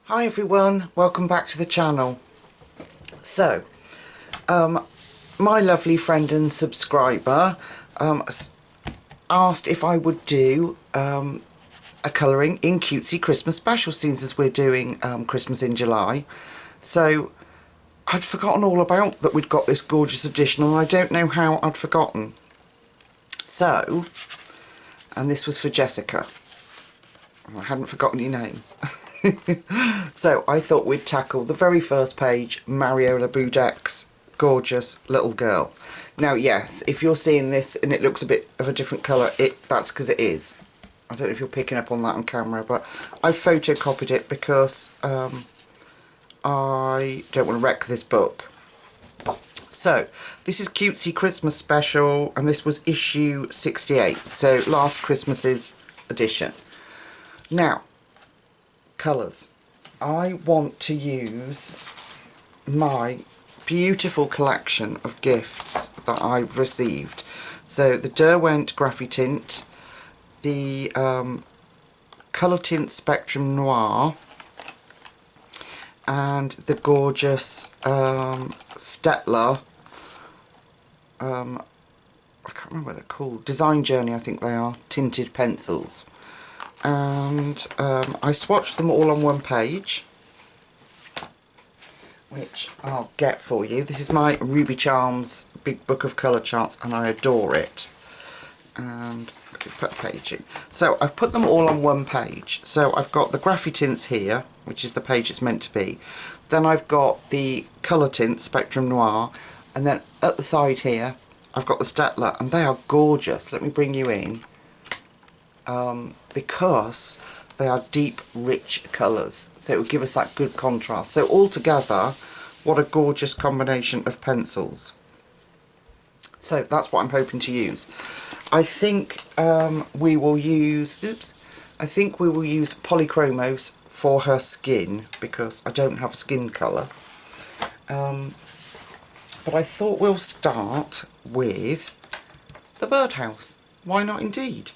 Hi everyone, welcome back to the channel. So, my lovely friend and subscriber asked if I would do a colouring in Cutesy Christmas special, since we're doing Christmas in July. So, I'd forgotten all about that we'd got this gorgeous edition, and I don't know how I'd forgotten. So, and this was for Jessica. I hadn't forgotten your name. So I thought we'd tackle the very first page, Mariola Budek's gorgeous little girl. Now yes, if you're seeing this and it looks a bit of a different colour, that's because it is. I don't know if you're picking up on that on camera, but I photocopied it because I don't want to wreck this book. So this is Cutesy Christmas Special, and this was issue 68, so last Christmas's edition. Now, colours. I want to use my beautiful collection of gifts that I've received. So the Derwent Graphitint, the Colour Tint Spectrum Noir, and the gorgeous Stettler, I can't remember what they're called, Design Journey I think they are, tinted pencils. And I swatched them all on one page, which I'll get for you. This is my Ruby Charms Big Book of Colour Charts, and I adore it. And I could put a page in. So I've put them all on one page. So I've got the Graphitints here, which is the page it's meant to be. Then I've got the Colour Tint Spectrum Noir, and then at the side here I've got the Stettler, and they are gorgeous. Let me bring you in. Because they are deep, rich colours, so it will give us that good contrast. So altogether, what a gorgeous combination of pencils. So that's what I'm hoping to use. I think we will use, I think we will use Polychromos for her skin, because I don't have a skin colour. But I thought we'll start with the birdhouse. Why not indeed?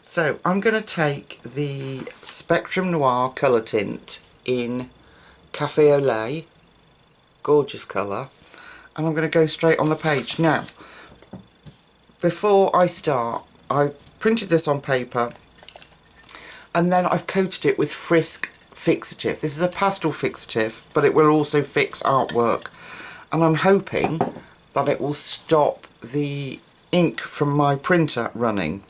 So I'm going to take the Spectrum Noir colour tint in Cafe au Lait, gorgeous colour, and I'm going to go straight on the page. Now, before I start, I printed this on paper, and then I've coated it with Frisk fixative. This is a pastel fixative, but it will also fix artwork, and I'm hoping that it will stop the ink from my printer running.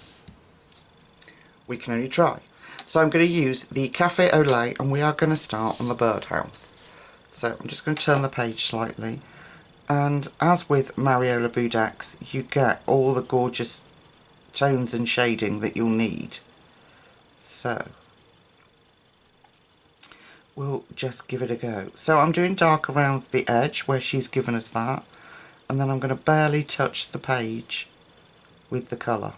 We can only try. So I'm going to use the Cafe au Lait, and we are going to start on the birdhouse. So I'm just going to turn the page slightly, and as with Mariola Budek's, you get all the gorgeous tones and shading that you'll need. So we'll just give it a go. So I'm doing dark around the edge where she's given us that, and then I'm going to barely touch the page with the colour.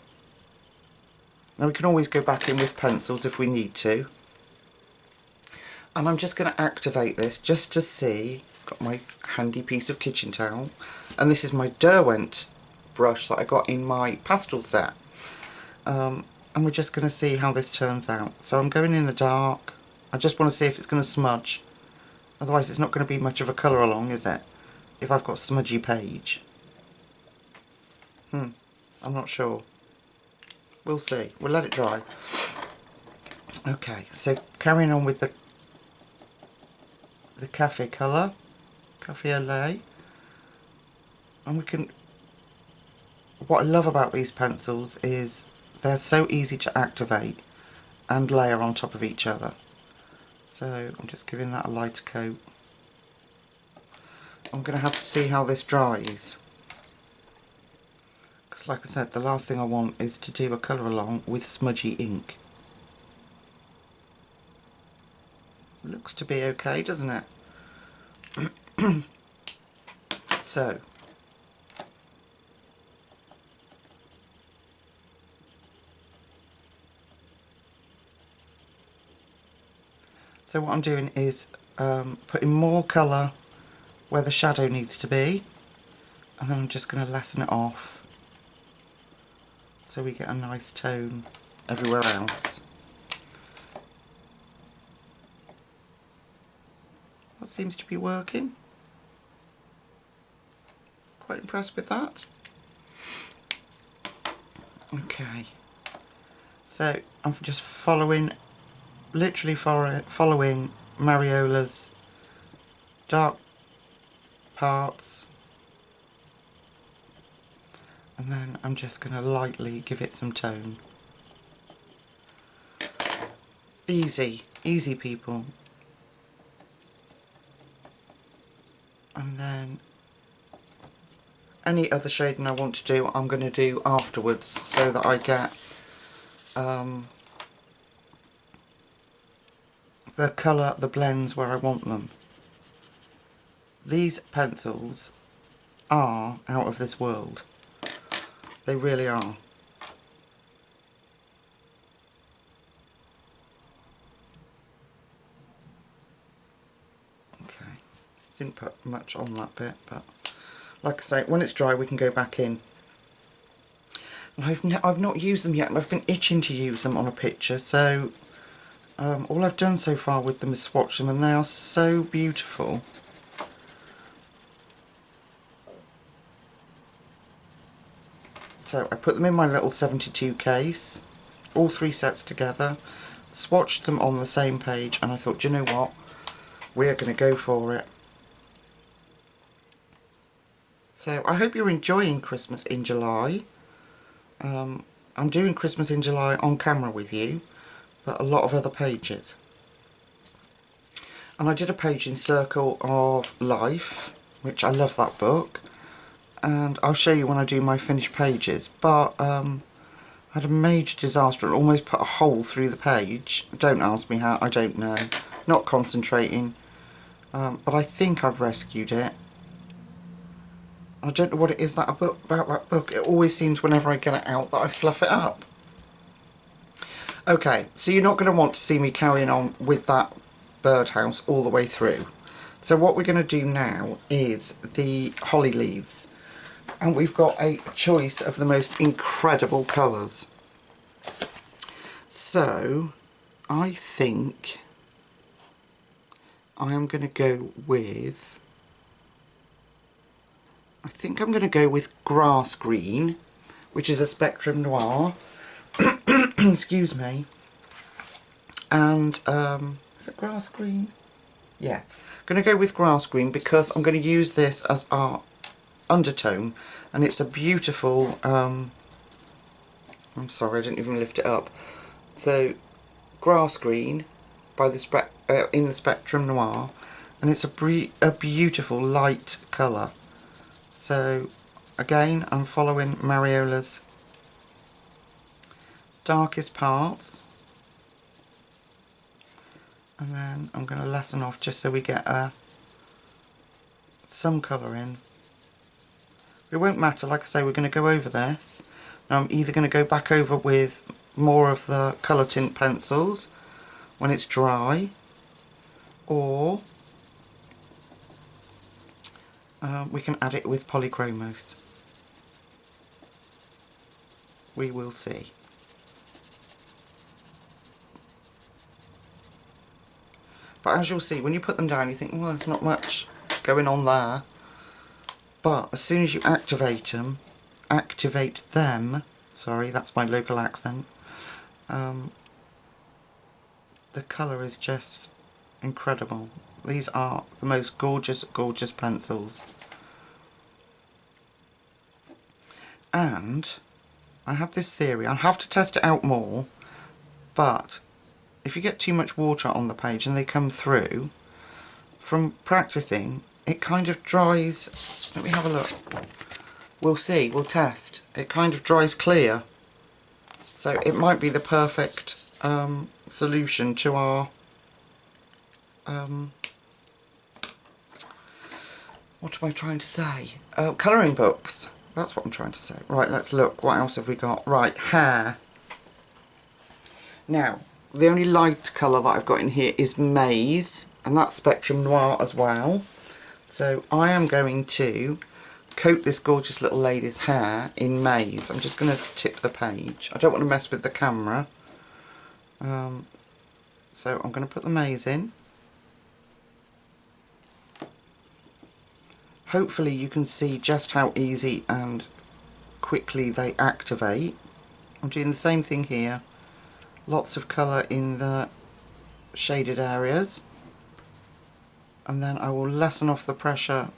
Now we can always go back in with pencils if we need to. And I'm just going to activate this just to see. Got my handy piece of kitchen towel. And this is my Derwent brush that I got in my pastel set. And we're just going to see how this turns out. So I'm going in the dark. I just want to see if it's going to smudge. Otherwise it's not going to be much of a colour along, is it? If I've got smudgy page. I'm not sure. We'll see. We'll let it dry. Okay, so carrying on with the cafe colour, Cafe au Lait, and we can. What I love about these pencils is they're so easy to activate and layer on top of each other. So I'm just giving that a lighter coat. I'm going to have to see how this dries. Like I said, the last thing I want is to do a colour along with smudgy ink. Looks to be okay, doesn't it? So what I'm doing is putting more colour where the shadow needs to be, and then I'm just going to lessen it off so we get a nice tone everywhere else. That seems to be working. Quite impressed with that. Okay, so I'm just following, literally following Mariola's dark parts, and then I'm just going to lightly give it some tone. Easy, easy people. And then any other shading I want to do, I'm going to do afterwards, so that I get the colour, the blends where I want them. These pencils are out of this world. They really are. Okay, didn't put much on that bit, but like I say, when it's dry we can go back in. And I've not used them yet, and I've been itching to use them on a picture, so all I've done so far with them is swatch them, and they are so beautiful. So I put them in my little 72 case, all 3 sets together, swatched them on the same page, and I thought, do you know what, we're going to go for it. So I hope you're enjoying Christmas in July. I'm doing Christmas in July on camera with you, but a lot of other pages. And I did a page in Circle of Life, which I love that book, and I'll show you when I do my finished pages, but I had a major disaster and almost put a hole through the page. Don't ask me how, I don't know, not concentrating, but I think I've rescued it. I don't know what it is about that book. It always seems whenever I get it out that I fluff it up. Okay, so you're not going to want to see me carrying on with that birdhouse all the way through. So what we're going to do now is the holly leaves. And we've got a choice of the most incredible colours. So I think I am going to go with, I'm going to go with grass green, which is a Spectrum Noir. Excuse me. And is it grass green? Yeah, I'm going to go with grass green because I'm going to use this as our undertone, and it's a beautiful I'm sorry, I didn't even lift it up. So grass green by the in the Spectrum Noir, and it's a beautiful light colour. So again, I'm following Mariola's darkest parts, and then I'm going to lessen off just so we get some colour in. It won't matter, like I say, we're going to go over this. Now I'm either going to go back over with more of the colour tint pencils when it's dry, or we can add it with polychromos. We will see. But as you'll see, when you put them down you think, well, there's not much going on there. But as soon as you activate them, sorry, that's my local accent, the colour is just incredible. These are the most gorgeous, gorgeous pencils. And I have this theory, I'll have to test it out more, but if you get too much water on the page and they come through, from practicing, it kind of dries. Let me have a look. We'll see, we'll test. It kind of dries clear. So it might be the perfect solution to our what am I trying to say? Colouring books. That's what I'm trying to say. Right, let's look. What else have we got? Right, hair. Now, the only light colour that I've got in here is maize, and that's Spectrum Noir as well. So I am going to coat this gorgeous little lady's hair in maize. I'm just going to tip the page. I don't want to mess with the camera. So I'm going to put the maize in. hopefully you can see just how easy and quickly they activate. I'm doing the same thing here. Lots of colour in the shaded areas, and then I will lessen off the pressure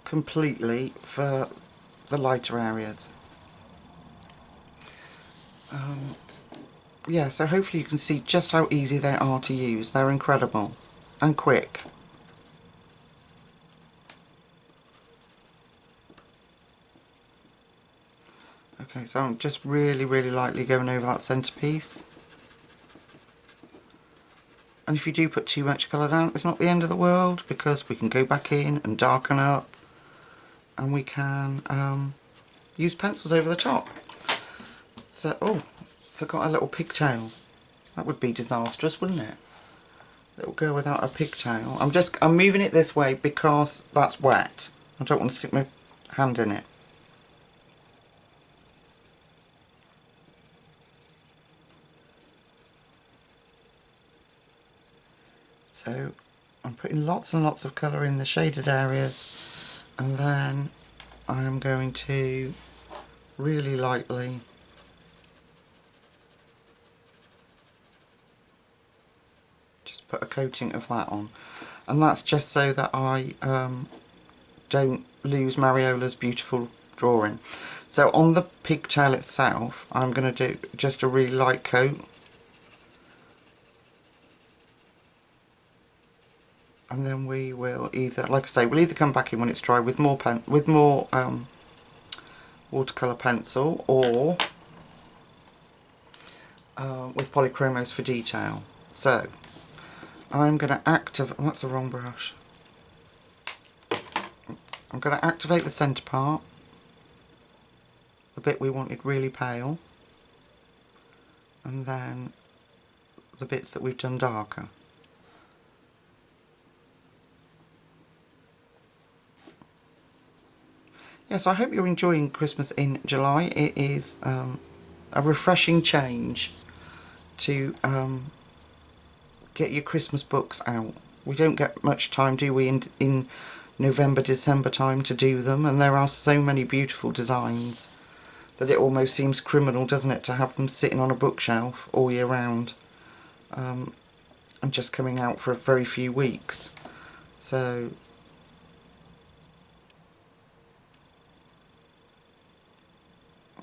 completely for the lighter areas. Yeah, so hopefully you can see just how easy they are to use. They're incredible and quick. Okay, so I'm just really lightly going over that centrepiece. And if you do put too much colour down, it's not the end of the world, because we can go back in and darken up, and we can use pencils over the top. So, oh, forgot a little pigtail. That would be disastrous, wouldn't it? Little girl without a pigtail. I'm moving it this way because that's wet. I don't want to stick my hand in it. So I'm putting lots and lots of colour in the shaded areas, and then I'm going to really lightly just put a coating of that on, and that's just so that I don't lose Mariola's beautiful drawing. So on the pigtail itself, I'm going to do just a really light coat, and then we will either, like I say, we'll either come back in when it's dry with more watercolour pencil, or with polychromos for detail. So I'm going to activate, that's the wrong brush. I'm going to activate the centre part, the bit we wanted really pale, and then the bits that we've done darker. Yes, I hope you're enjoying Christmas in July. It is a refreshing change to get your Christmas books out. We don't get much time, do we, in November, December time to do them, and there are so many beautiful designs that it almost seems criminal, doesn't it, to have them sitting on a bookshelf all year round and just coming out for a very few weeks. So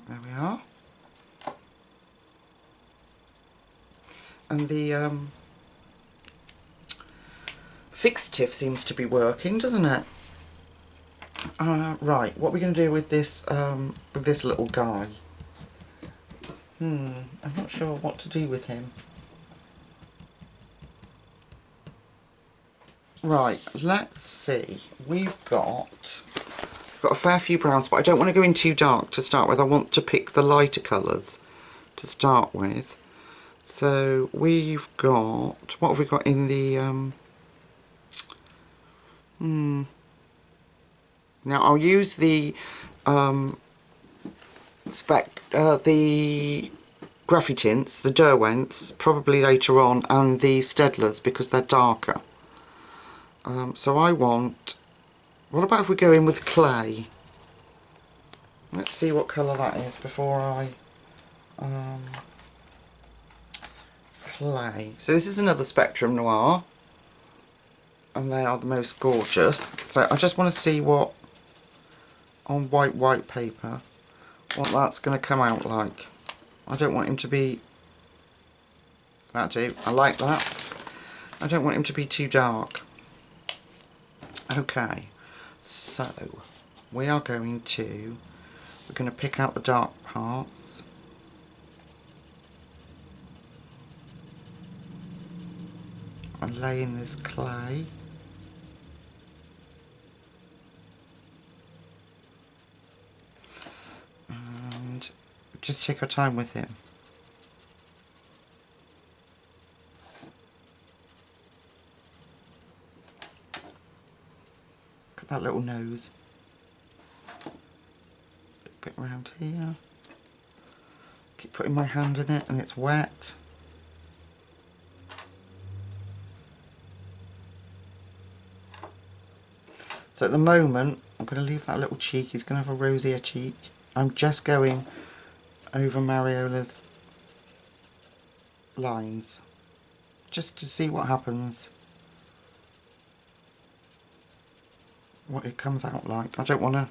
there we are. And the fixative seems to be working, doesn't it? Right, what are we going to do with this little guy? I'm not sure what to do with him. Right, let's see. We've got a fair few browns, but I don't want to go in too dark to start with. I want to pick the lighter colours to start with. So we've got, what have we got in the now I'll use the the Graffy tints, the Derwents, probably later on, and the Stedlers, because they're darker. So I want, what about if we go in with clay? Let's see what colour that is before I clay. So this is another Spectrum Noir, and they are the most gorgeous. So I just want to see what, on white paper, what that's going to come out like. I don't want him to be, that'll do, I like that. I don't want him to be too dark. Okay, so we are going to, we're going to pick out the dark parts. And lay in this clay. And just take our time with him. Look at that little nose. Bit around here. Keep putting my hand in it and it's wet. So at the moment, I'm going to leave that little cheek. He's going to have a rosier cheek. I'm just going over Mariola's lines, just to see what happens, what it comes out like. I don't want to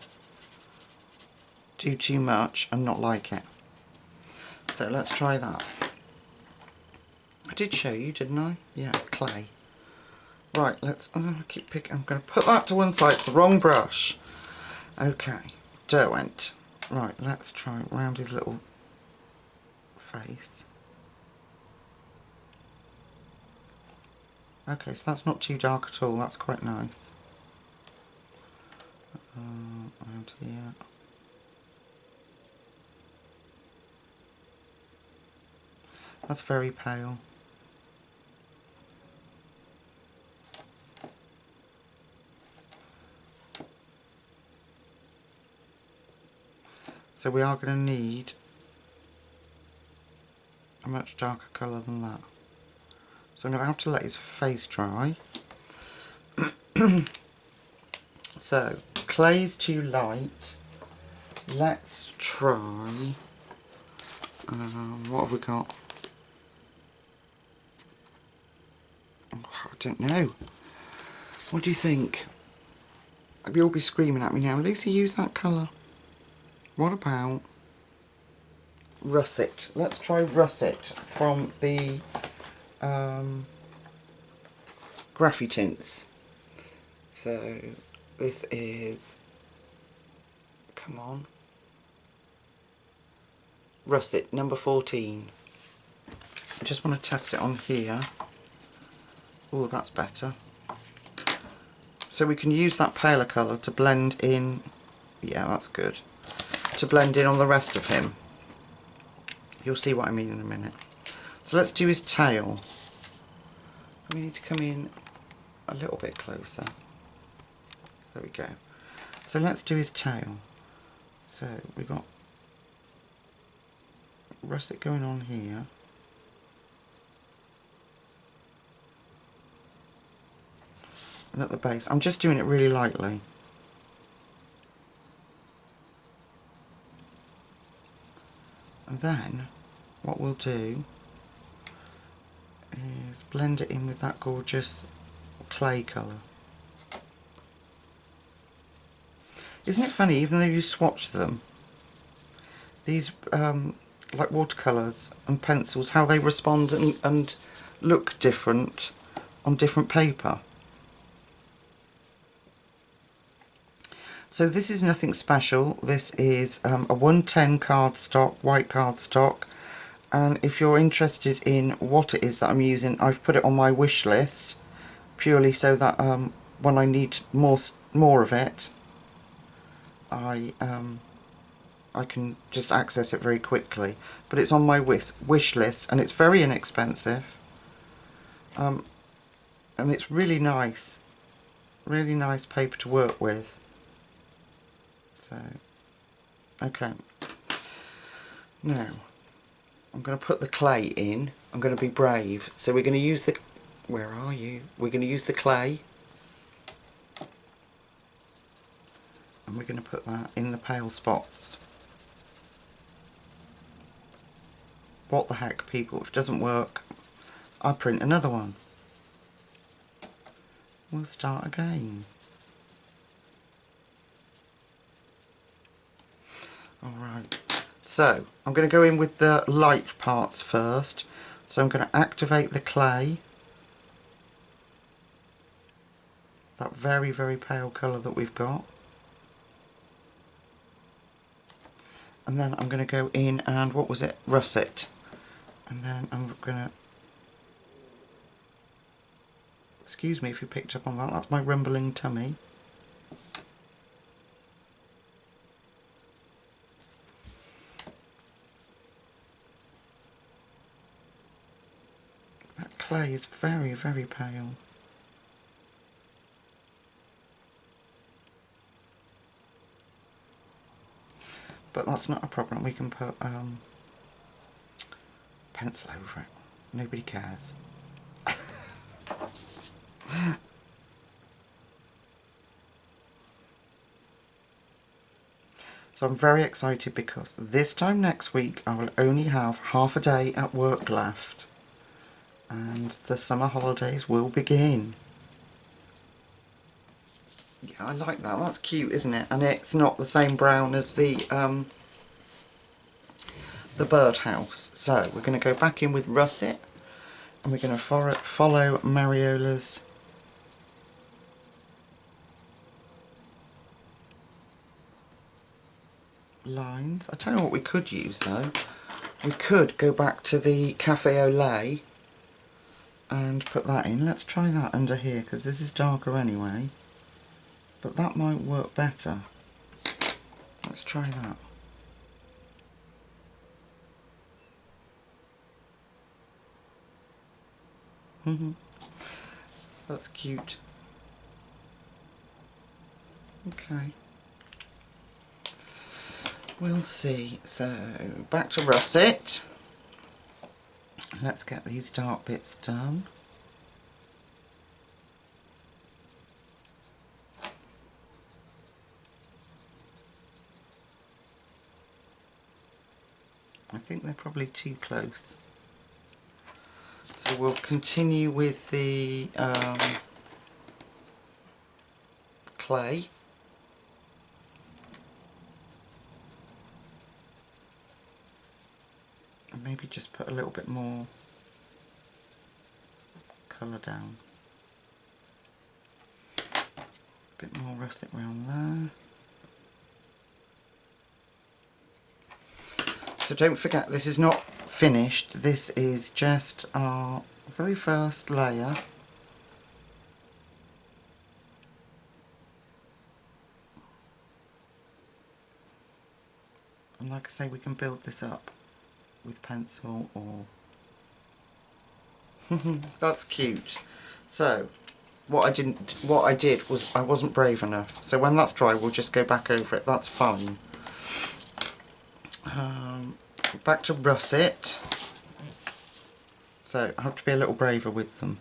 do too much and not like it. So let's try that. I did show you, didn't I? Yeah, clay. Right, let's keep picking. I'm going to put that to one side. It's the wrong brush. Okay, Derwent. Right, let's try round his little face. Okay, so that's not too dark at all. That's quite nice. Around here. That's very pale. So we are going to need a much darker colour than that. So I'm going to have to let his face dry. So, clay's too light. Let's try... what have we got? Oh, I don't know. What do you think? You'll be screaming at me now. Lucy, use that colour. What about Russet? Let's try Russet from the Graphy Tints. So this is, come on, Russet number 14. I just want to test it on here. Oh, that's better. So we can use that paler colour to blend in. Yeah, that's good. To blend in on the rest of him. You'll see what I mean in a minute. So let's do his tail. We need to come in a little bit closer. There we go. So let's do his tail. So we've got russet going on here. And at the base, I'm just doing it really lightly. And then what we'll do is blend it in with that gorgeous clay colour. Isn't it funny, even though you swatch them, these like watercolours and pencils, how they respond and look different on different paper. So this is nothing special. This is a 110 cardstock, white cardstock, and if you're interested in what it is that I'm using, I've put it on my wish list purely so that when I need more of it, I can just access it very quickly. But it's on my wish list, and it's very inexpensive, and it's really nice paper to work with. So, okay, now I'm going to put the clay in. I'm going to be brave. So we're going to use the, where are you? We're going to use the clay, and we're going to put that in the pale spots. What the heck, people, if it doesn't work, I'll print another one. We'll start again. Alright, so I'm going to go in with the light parts first. So I'm going to activate the clay, that very, very pale colour that we've got. And then I'm going to go in and, what was it, russet. And then I'm going to, excuse me if you picked up on that, that's my rumbling tummy. That clay is very, very pale. But that's not a problem, we can put pencil over it. Nobody cares. So I'm very excited because this time next week I will only have half a day at work left and the summer holidays will begin. Yeah, I like that. That's cute, isn't it? And it's not the same brown as the birdhouse. So we're going to go back in with russet and we're going to follow Mariola's lines. I don't know what we could use though. We could go back to the Cafe au Lait and put that in. Let's try that under here because this is darker anyway. But that might work better. Let's try that. That's cute. Okay. We'll see. So, back to russet. Let's get these dark bits done. I think they're probably too close. So we'll continue with the clay. And maybe just put a little bit more colour down. A bit more russet around there. So don't forget, this is not finished, this is just our very first layer. And like I say, we can build this up with pencil or... That's cute. So, what I did was I wasn't brave enough. So when that's dry, we'll just go back over it, that's fine. Back to russet. So I have to be a little braver with them.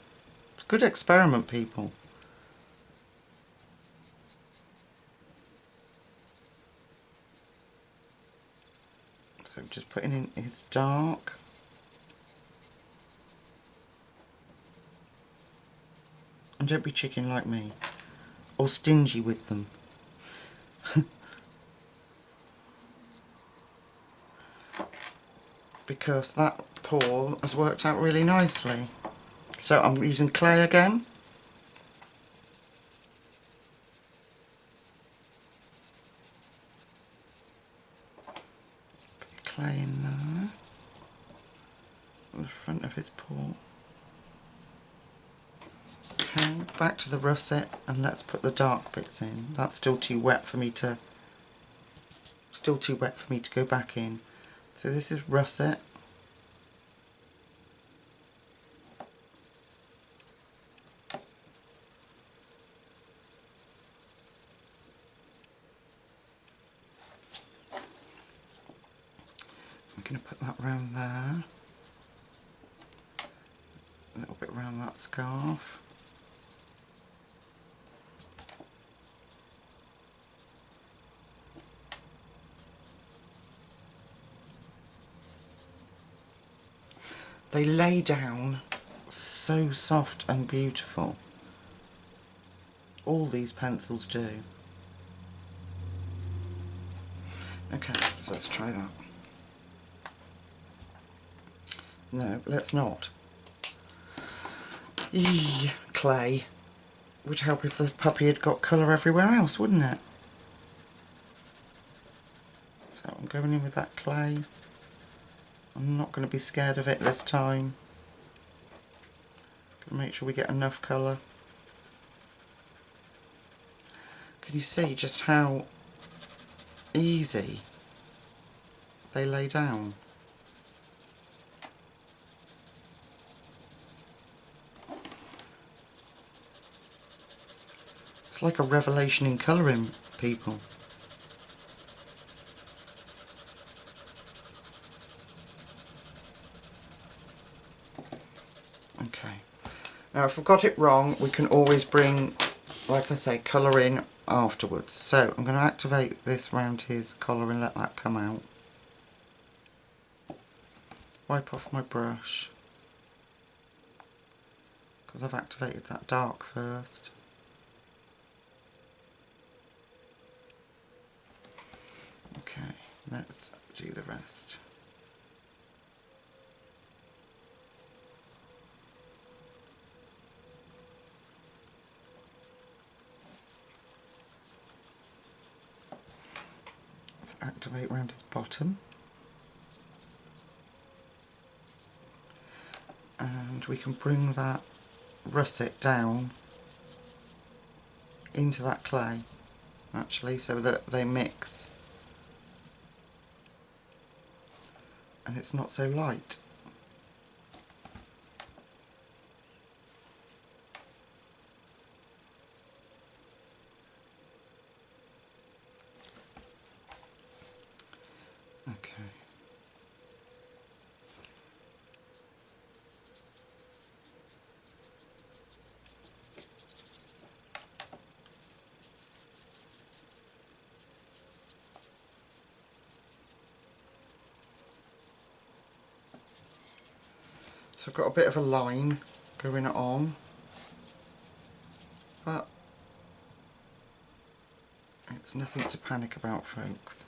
It's a good experiment, people. So just putting in his dark. And don't be chicken like me. Or stingy with them. Because that pour has worked out really nicely. So I'm using clay again. Put clay in there. On the front of his pour. Okay, back to the russet and let's put the dark bits in. That's still too wet for me to go back in. So this is russet. I'm going to put that round there. A little bit around that scarf. They lay down so soft and beautiful. All these pencils do. Okay, so let's try that. No, let's not. Eee, clay. Would help if the puppy had got colour everywhere else, wouldn't it? So I'm going in with that clay. I'm not going to be scared of it this time. Got to make sure we get enough colour. Can you see just how easy they lay down? It's like a revelation in colouring, people. Okay. Now if I've got it wrong, we can always bring, like I say, colour in afterwards. So I'm going to activate this round his collar and let that come out. Wipe off my brush, because I've activated that dark first. Okay, let's do the rest. Let's activate round his bottom. And we can bring that russet down into that clay, actually, so that they mix and it's not so light. Okay. So I've got a bit of a line going on, but it's nothing to panic about, folks.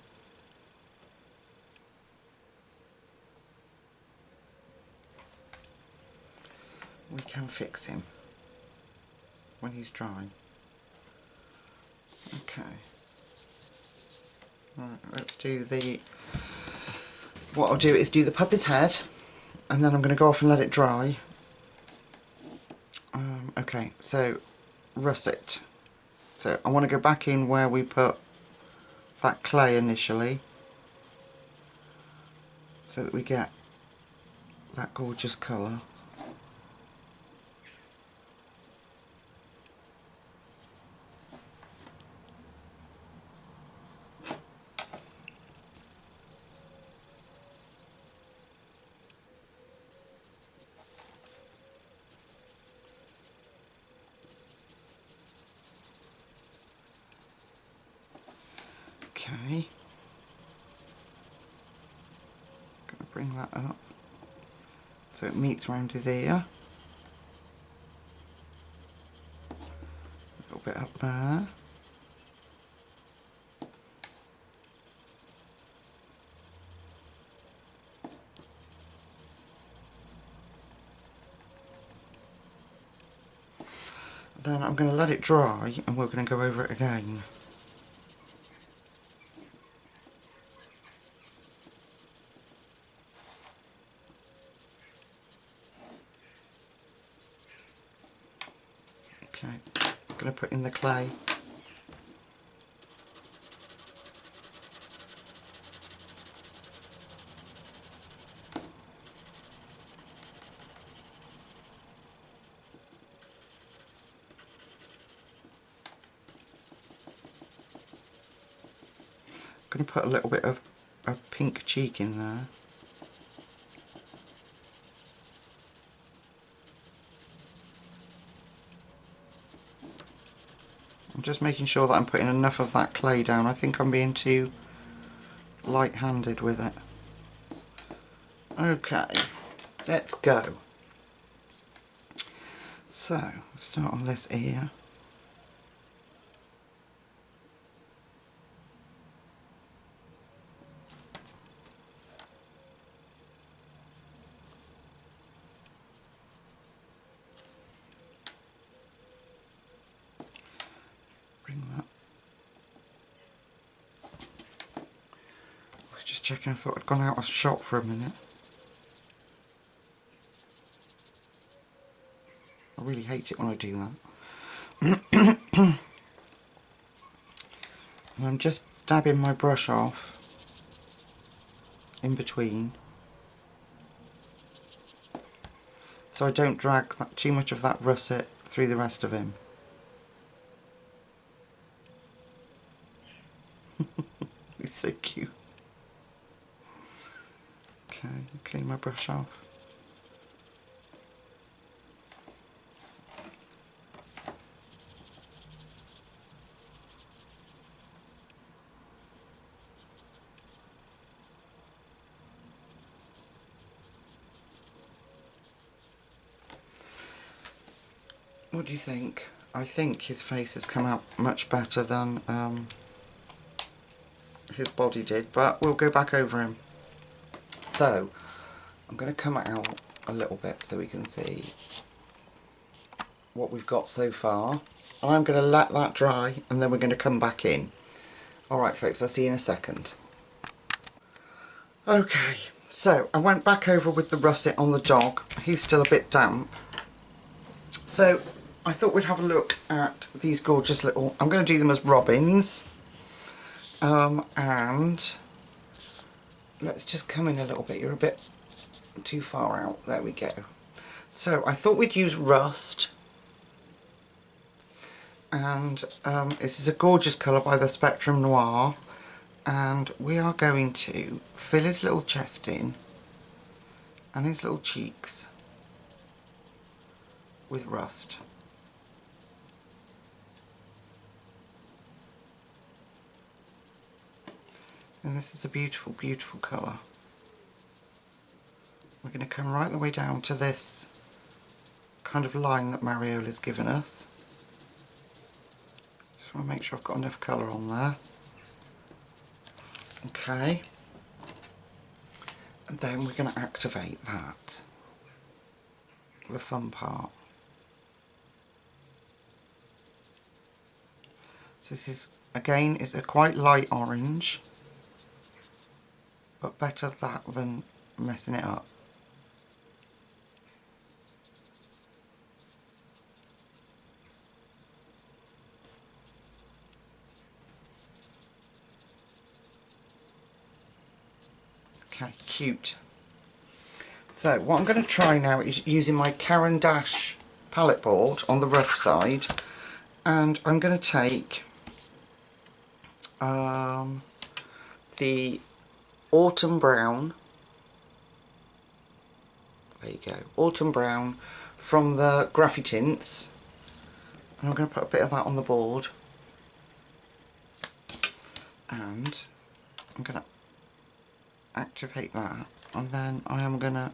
We can fix him when he's dry. Okay. Right, let's do the... What I'll do is do the puppy's head, and then I'm going to go off and let it dry. Okay, so russet. So I want to go back in where we put that clay initially, so that we get that gorgeous colour. Okay, going to bring that up so it meets around his ear. A little bit up there. Then I'm going to let it dry and we're going to go over it again. Okay, I'm going to put in the clay. I'm going to put a little bit of pink cheek in there. I'm just making sure that I'm putting enough of that clay down. I think I'm being too light-handed with it. Okay, let's go. So, let's start on this ear. Bring that. I was just checking, I thought I'd gone out of shot for a minute. I really hate it when I do that. And I'm just dabbing my brush off in between, so I don't drag too much of that russet through the rest of him. He's so cute. Okay, clean my brush off. What do you think? I think his face has come out much better than his body did, but we'll go back over him. So I'm going to come out a little bit so we can see what we've got so far. I'm going to let that dry and then we're going to come back in. Alright folks, I'll see you in a second. Okay, so I went back over with the russet on the dog. He's still a bit damp. So I thought we'd have a look at these gorgeous little... I'm going to do them as robins. And let's just come in a little bit. You're a bit too far out. There we go. So I thought we'd use rust. And this is a gorgeous colour by the Spectrum Noir. And we are going to fill his little chest in and his little cheeks with rust. And this is a beautiful, beautiful colour. We're going to come right the way down to this kind of line that Mariola's given us. Just want to make sure I've got enough colour on there. Okay. And then we're going to activate that. The fun part. So this is, again, is a quite light orange. But better that than messing it up. Okay, cute. So what I'm going to try now is using my Caran d'Ache palette board on the rough side, and I'm going to take the Autumn Brown, there you go, Autumn Brown from the Graphy Tints, and I'm going to put a bit of that on the board, and I'm going to activate that, and then I am going to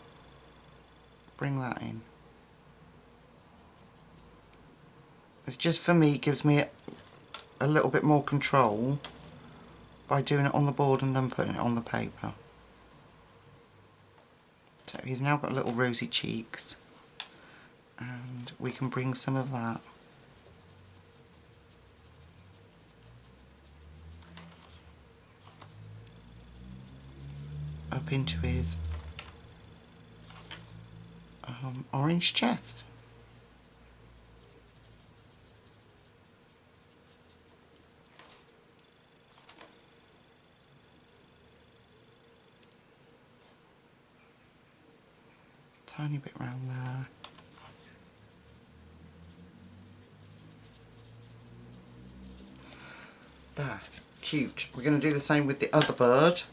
bring that in. It's just, for me, gives me a little bit more control by doing it on the board and then putting it on the paper. So he's now got little rosy cheeks, and we can bring some of that up into his orange chest. Tiny bit round there. There, cute. We're going to do the same with the other bird.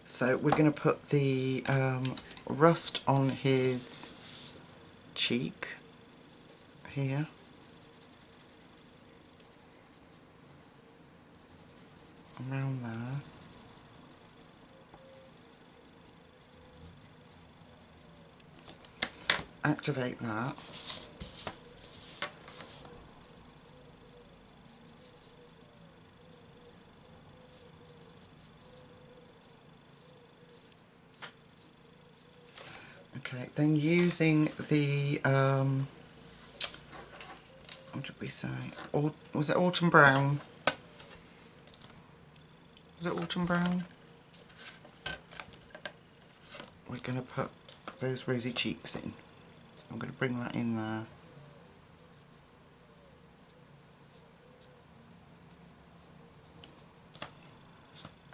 So we're going to put the rust on his cheek here. Around there. Activate that. Okay, then using the what did we say? Was it Autumn Brown? Was it Autumn Brown? We're going to put those rosy cheeks in. So I'm going to bring that in there.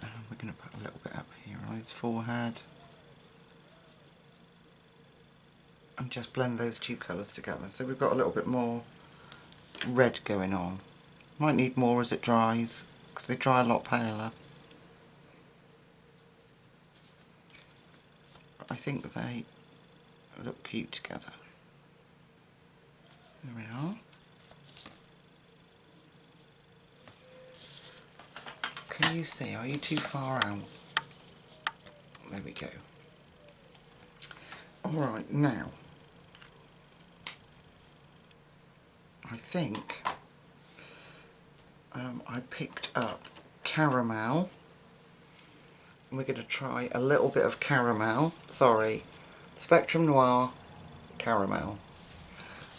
And we're going to put a little bit up here on his forehead. And just blend those two colours together. So we've got a little bit more red going on. Might need more as it dries, because they dry a lot paler. But I think they look cute together. There we are. Can you see? Are you too far out? There we go. Alright, now I think I picked up caramel. We're going to try a little bit of caramel. Sorry, Spectrum Noir caramel.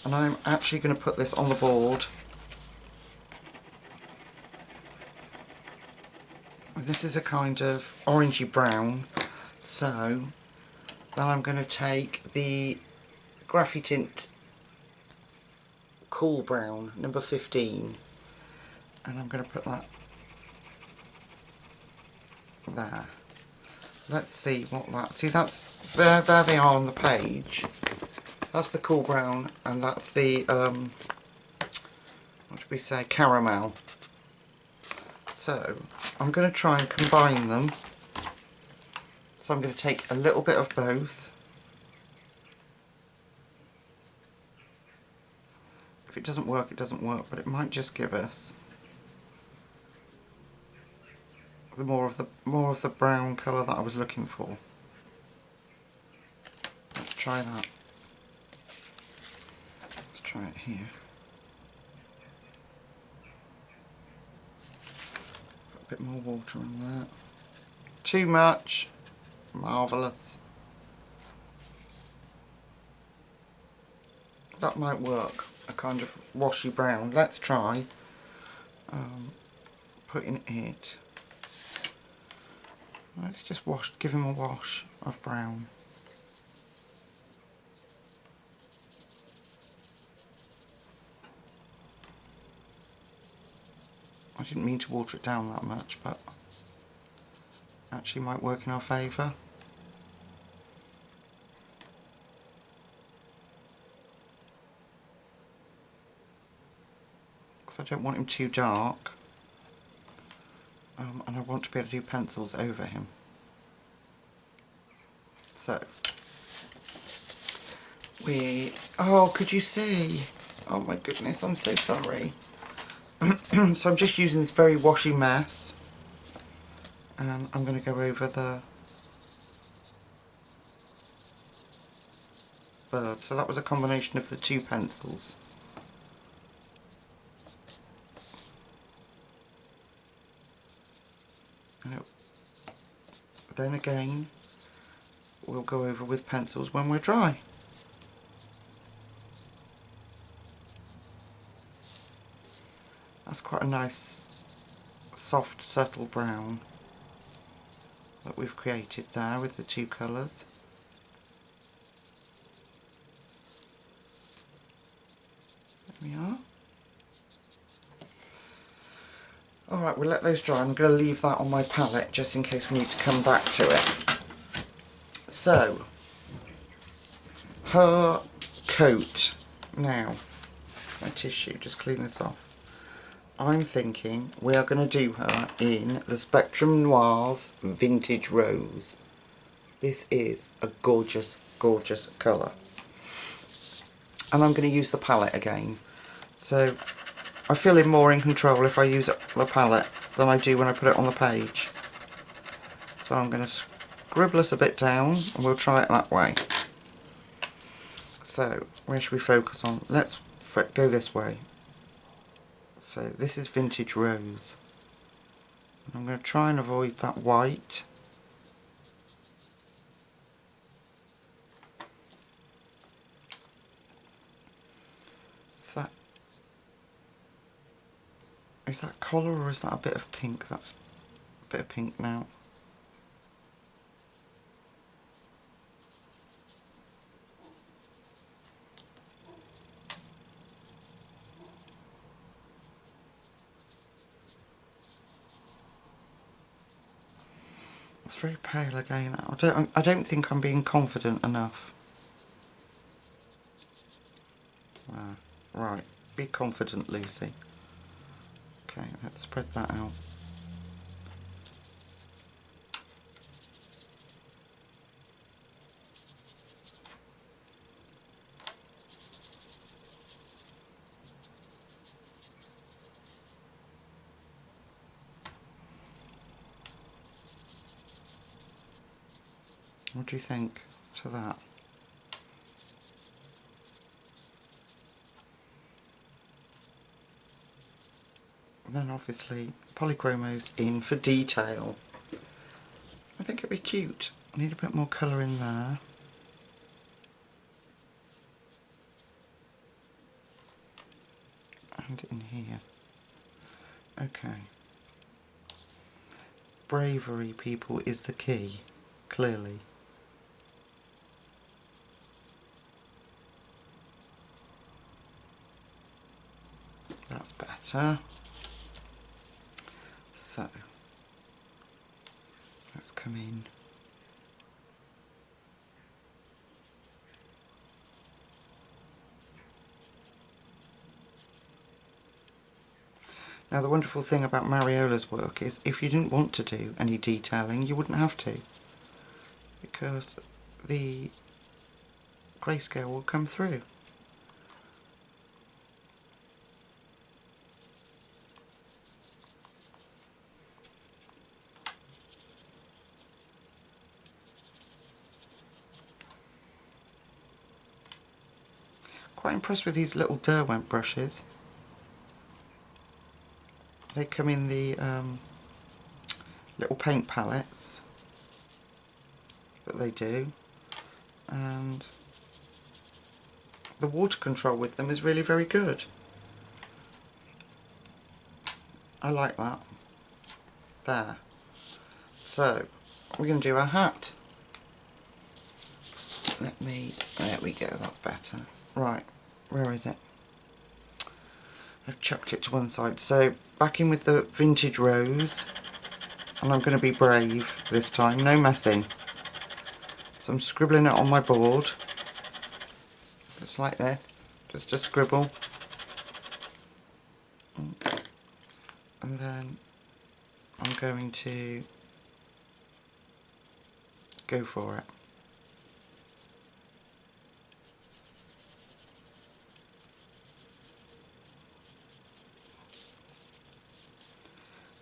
And I'm actually going to put this on the board. This is a kind of orangey brown, so then I'm going to take the Graffy Tint Cool Brown, number 15, and I'm going to put that there. Let's see what that... See, that's... There they are on the page. That's the cool brown, and that's the, what should we say, caramel. So, I'm going to try and combine them. So I'm going to take a little bit of both. If it doesn't work, it doesn't work, but it might just give us the more of the brown colour that I was looking for. Let's try that. Let's try it here. Put a bit more water in there. Too much. Marvellous. That might work. A kind of washy brown. Let's try putting it. Let's just give him a wash of brown. I didn't mean to water it down that much, but actually might work in our favour. Because I don't want him too dark. And I want to be able to do pencils over him. So, oh, could you see? Oh my goodness, I'm so sorry. So I'm just using this very washy mess, and I'm going to go over the bird. So that was a combination of the two pencils. Then again, we'll go over with pencils when we're dry. That's quite a nice, soft, subtle brown that we've created there with the two colours. There we are. Alright, we'll let those dry. I'm going to leave that on my palette just in case we need to come back to it. So, her coat. Now, my tissue, just clean this off. I'm thinking we are going to do her in the Spectrum Noirs Vintage Rose. This is a gorgeous, gorgeous colour. And I'm going to use the palette again. So, I feel more in control if I use the palette than I do when I put it on the page. So I'm going to scribble us a bit down and we'll try it that way. So, where should we focus on? Let's go this way. So this is Vintage Rose. I'm going to try and avoid that white. Is that colour or is that a bit of pink? That's a bit of pink now. It's very pale again. I don't think I'm being confident enough. Right, be confident, Lucy. Okay, let's spread that out. What do you think to that? And then obviously polychromos in for detail. I think it'd be cute. I need a bit more colour in there. And in here. Okay. Bravery, people, is the key, clearly. That's better. So, let's come in. Now the wonderful thing about Mariola's work is if you didn't want to do any detailing, you wouldn't have to, because the grayscale will come through. Quite impressed with these little Derwent brushes. They come in the little paint palettes that they do, and the water control with them is really very good. I like that. There. So, we're going to do our hat. There we go, that's better. Right, where is it? I've chucked it to one side. So, back in with the vintage rose, and I'm going to be brave this time, no messing. So I'm scribbling it on my board, just like this, just a scribble. And then I'm going to go for it.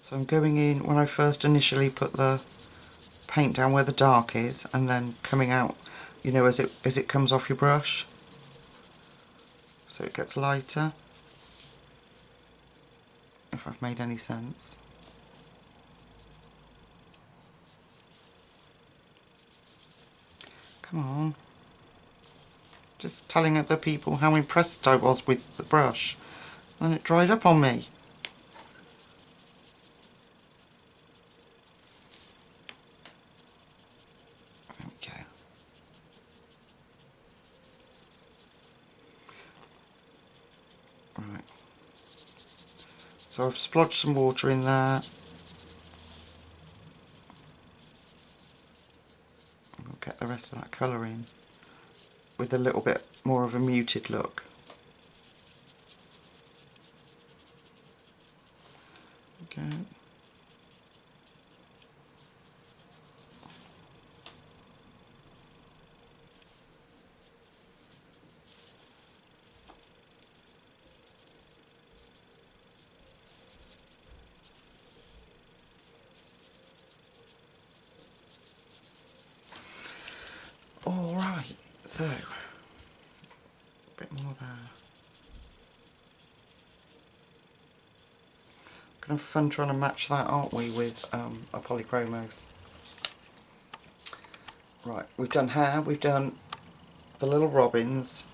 So I'm going in when I first initially put the paint down where the dark is, and then coming out, you know, as it comes off your brush, so it gets lighter, if I've made any sense. Come on. Just telling other people how impressed I was with the brush, and it dried up on me. There we go. Right. So I've splodged some water in there. We'll get the rest of that colour in with a little bit more of a muted look. Okay. Alright, so, a bit more there. Gonna have fun trying to match that, aren't we, with a polychromos. Right, we've done hair, we've done the little robins,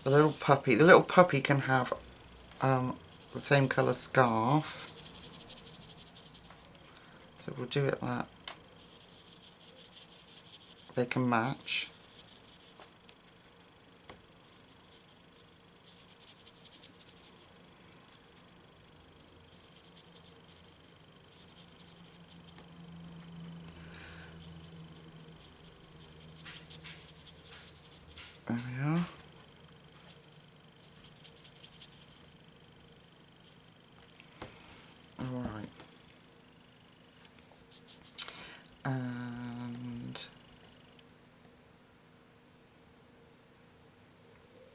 the little puppy. The little puppy can have the same colour scarf. So we'll do it that they can match. There we are. Alright. And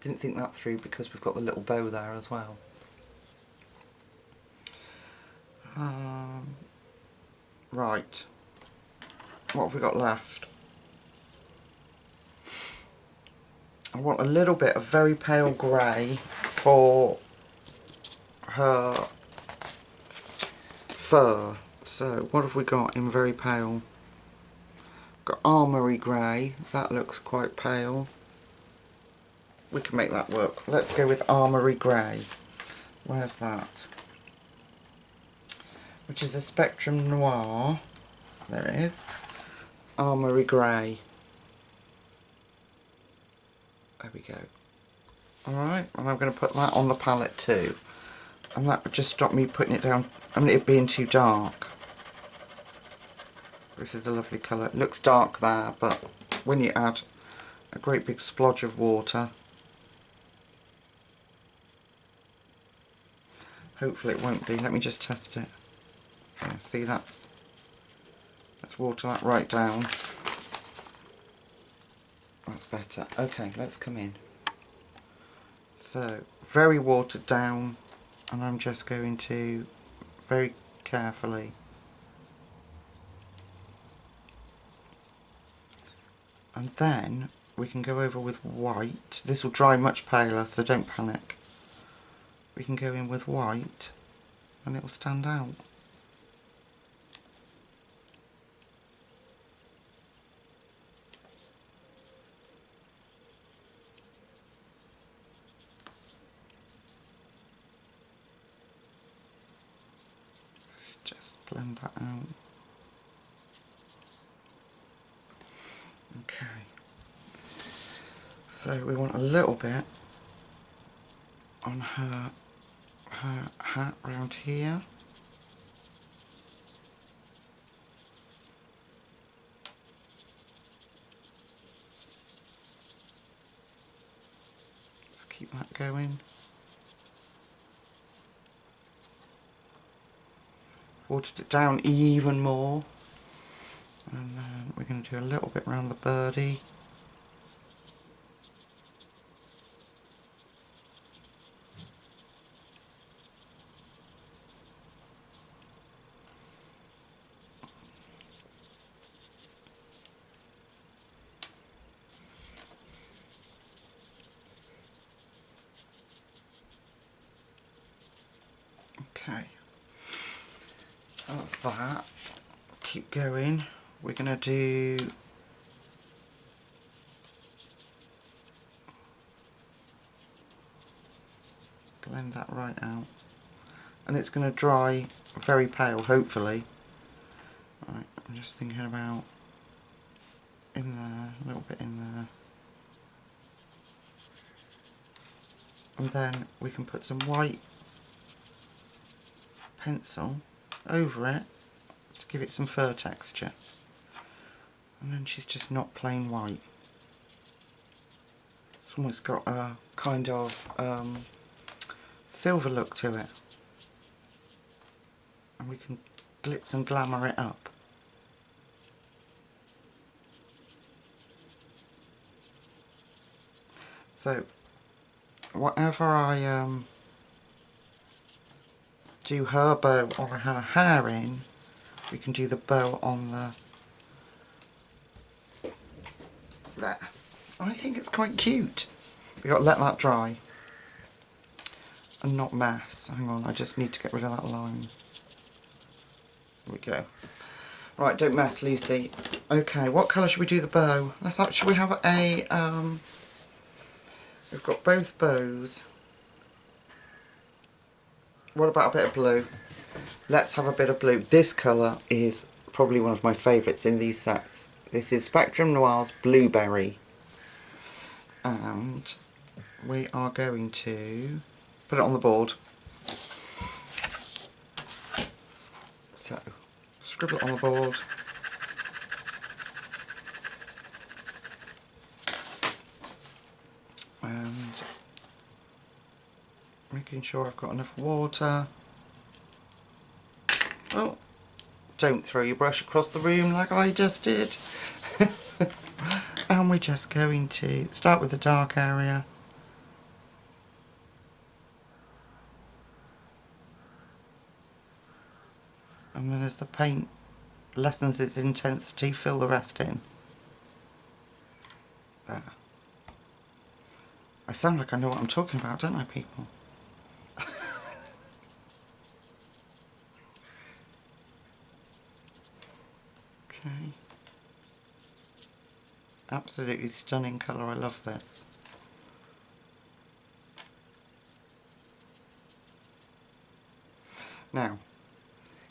didn't think that through because we've got the little bow there as well. Right. What have we got left? I want a little bit of very pale grey for her fur. So what have we got in very pale? Got armoury grey. That looks quite pale. We can make that work. Let's go with armoury grey. Where's that? Which is a Spectrum Noir. There it is. Armoury grey. There we go. Alright, and I'm going to put that on the palette too. And that would just stop me putting it down, it being too dark. This is a lovely colour. It looks dark there, but when you add a great big splodge of water, hopefully it won't be. Let me just test it. Yeah, see, let's water that right down. That's better. Okay, let's come in. So, very watered down, and I'm just going to very carefully and then we can go over with white. This will dry much paler, so don't panic. We can go in with white and it will stand out. Just blend that out. Okay. So we want a little bit on her hat round here. Let's keep that going. Watered it down even more, and then we're going to do a little bit around the birdie. Okay. That's that. Keep going. We're going to do blend that right out, and it's going to dry very pale, hopefully. Right, I'm just thinking about in there, a little bit in there, and then we can put some white pencil over it to give it some fur texture, and then she's just not plain white. It's almost got a kind of silver look to it, and we can glitz and glamour it up. So whatever I do her bow or her hair in, we can do the bow on there. I think it's quite cute. We've got to let that dry and not mess. Hang on, I just need to get rid of that line. There we go. Right, don't mess, Lucy. Okay, what colour should we do the bow? Should we have a we've got both bows. What about a bit of blue? Let's have a bit of blue. This colour is probably one of my favourites in these sets. This is Spectrum Noir's Blueberry. And we are going to put it on the board. So, scribble it on the board. And making sure I've got enough water. Oh, don't throw your brush across the room like I just did. And we're just going to start with the dark area. And then as the paint lessens its intensity, fill the rest in. There. I sound like I know what I'm talking about, don't I, people? Absolutely stunning colour, I love this. Now,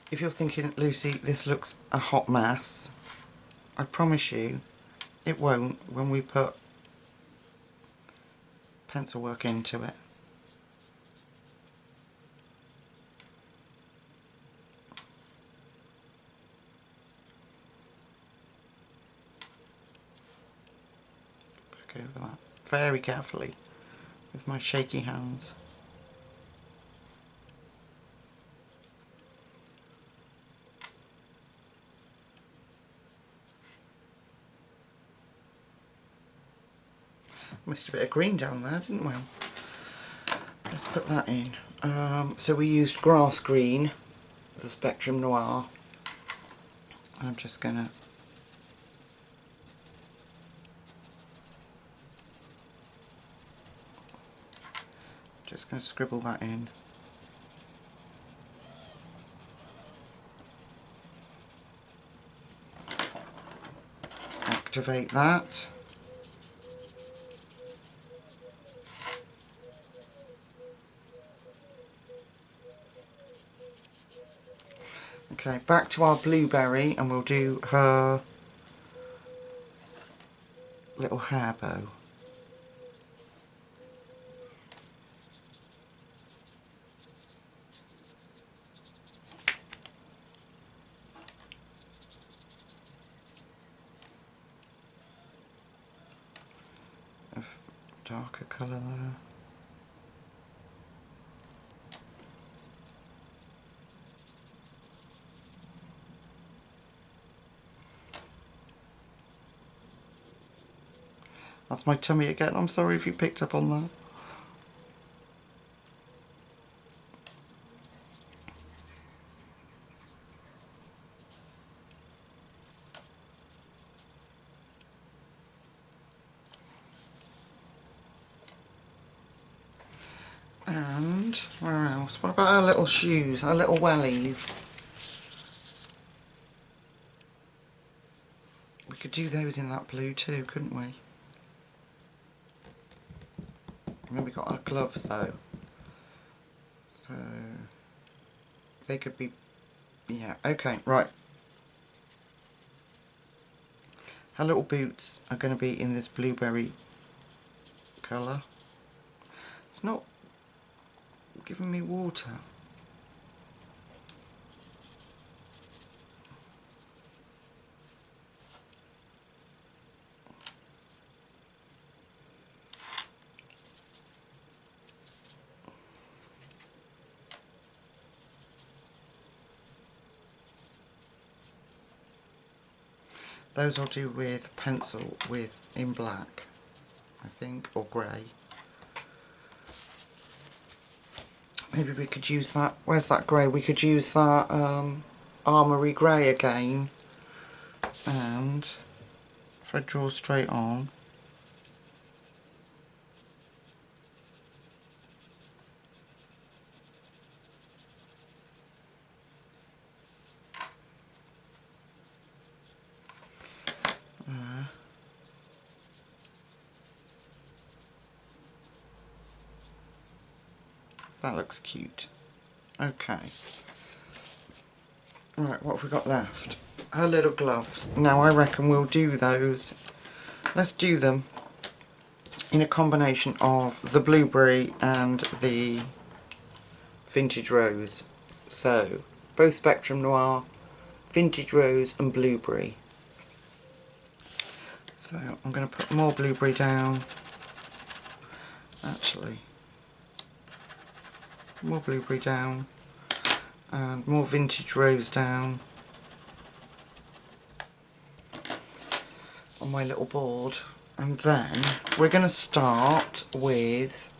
if you're thinking, Lucy, this looks a hot mess, I promise you it won't when we put pencil work into it. Go over that very carefully with my shaky hands. Missed a bit of green down there, didn't we? Let's put that in. So we used grass green, the Spectrum Noir. I'm just going to scribble that in. Activate that. Okay, back to our blueberry, and we'll do her little hair bow. Of darker colour there. That's my tummy again, I'm sorry if you picked up on that. And where else? What about our little shoes, our little wellies? We could do those in that blue too, couldn't we? And then we got our gloves though. So they could be, yeah, okay, right. Her little boots are going to be in this blueberry colour. It's not giving me water. Those I'll do with pencil in black, I think, or grey. Maybe we could use that, where's that grey? We could use that Armoury Grey again. And if I draw straight on, that looks cute. Okay. Right, what have we got left? Her little gloves. Now I reckon we'll do those. Let's do them in a combination of the blueberry and the vintage rose. So, both Spectrum Noir, vintage rose and blueberry. So I'm going to put more blueberry down. Actually, more blueberry down and more vintage rose down on my little board. And then we're going to start with,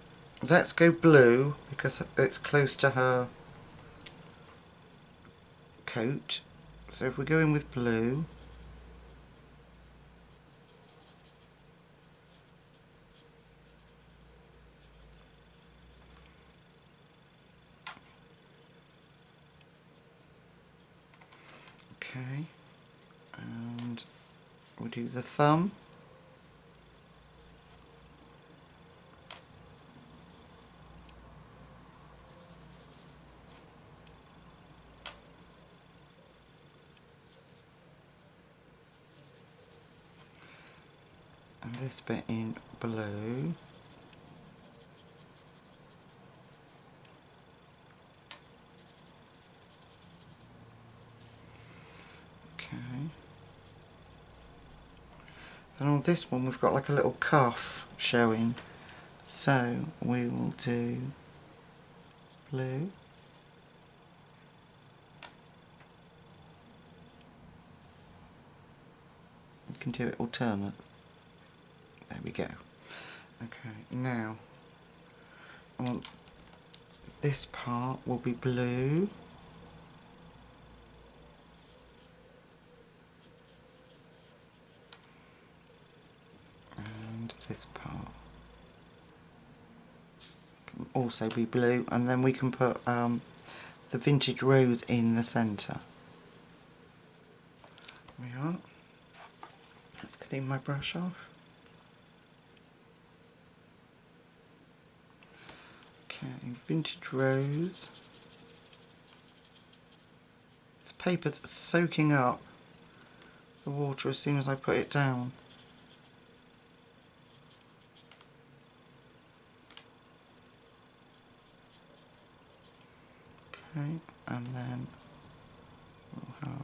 let's go blue because it's close to her coat. So if we go in with blue, okay, and we'll do the thumb. this bit in blue. Okay. Then on this one we've got like a little cuff showing, so we will do blue. You can do it alternate. There we go. Okay, now I want this part will be blue. And this part can also be blue, and then we can put the vintage rose in the centre. There we are. Let's clean my brush off. Okay, vintage rose. This paper's soaking up the water as soon as I put it down. Okay, and then we'll have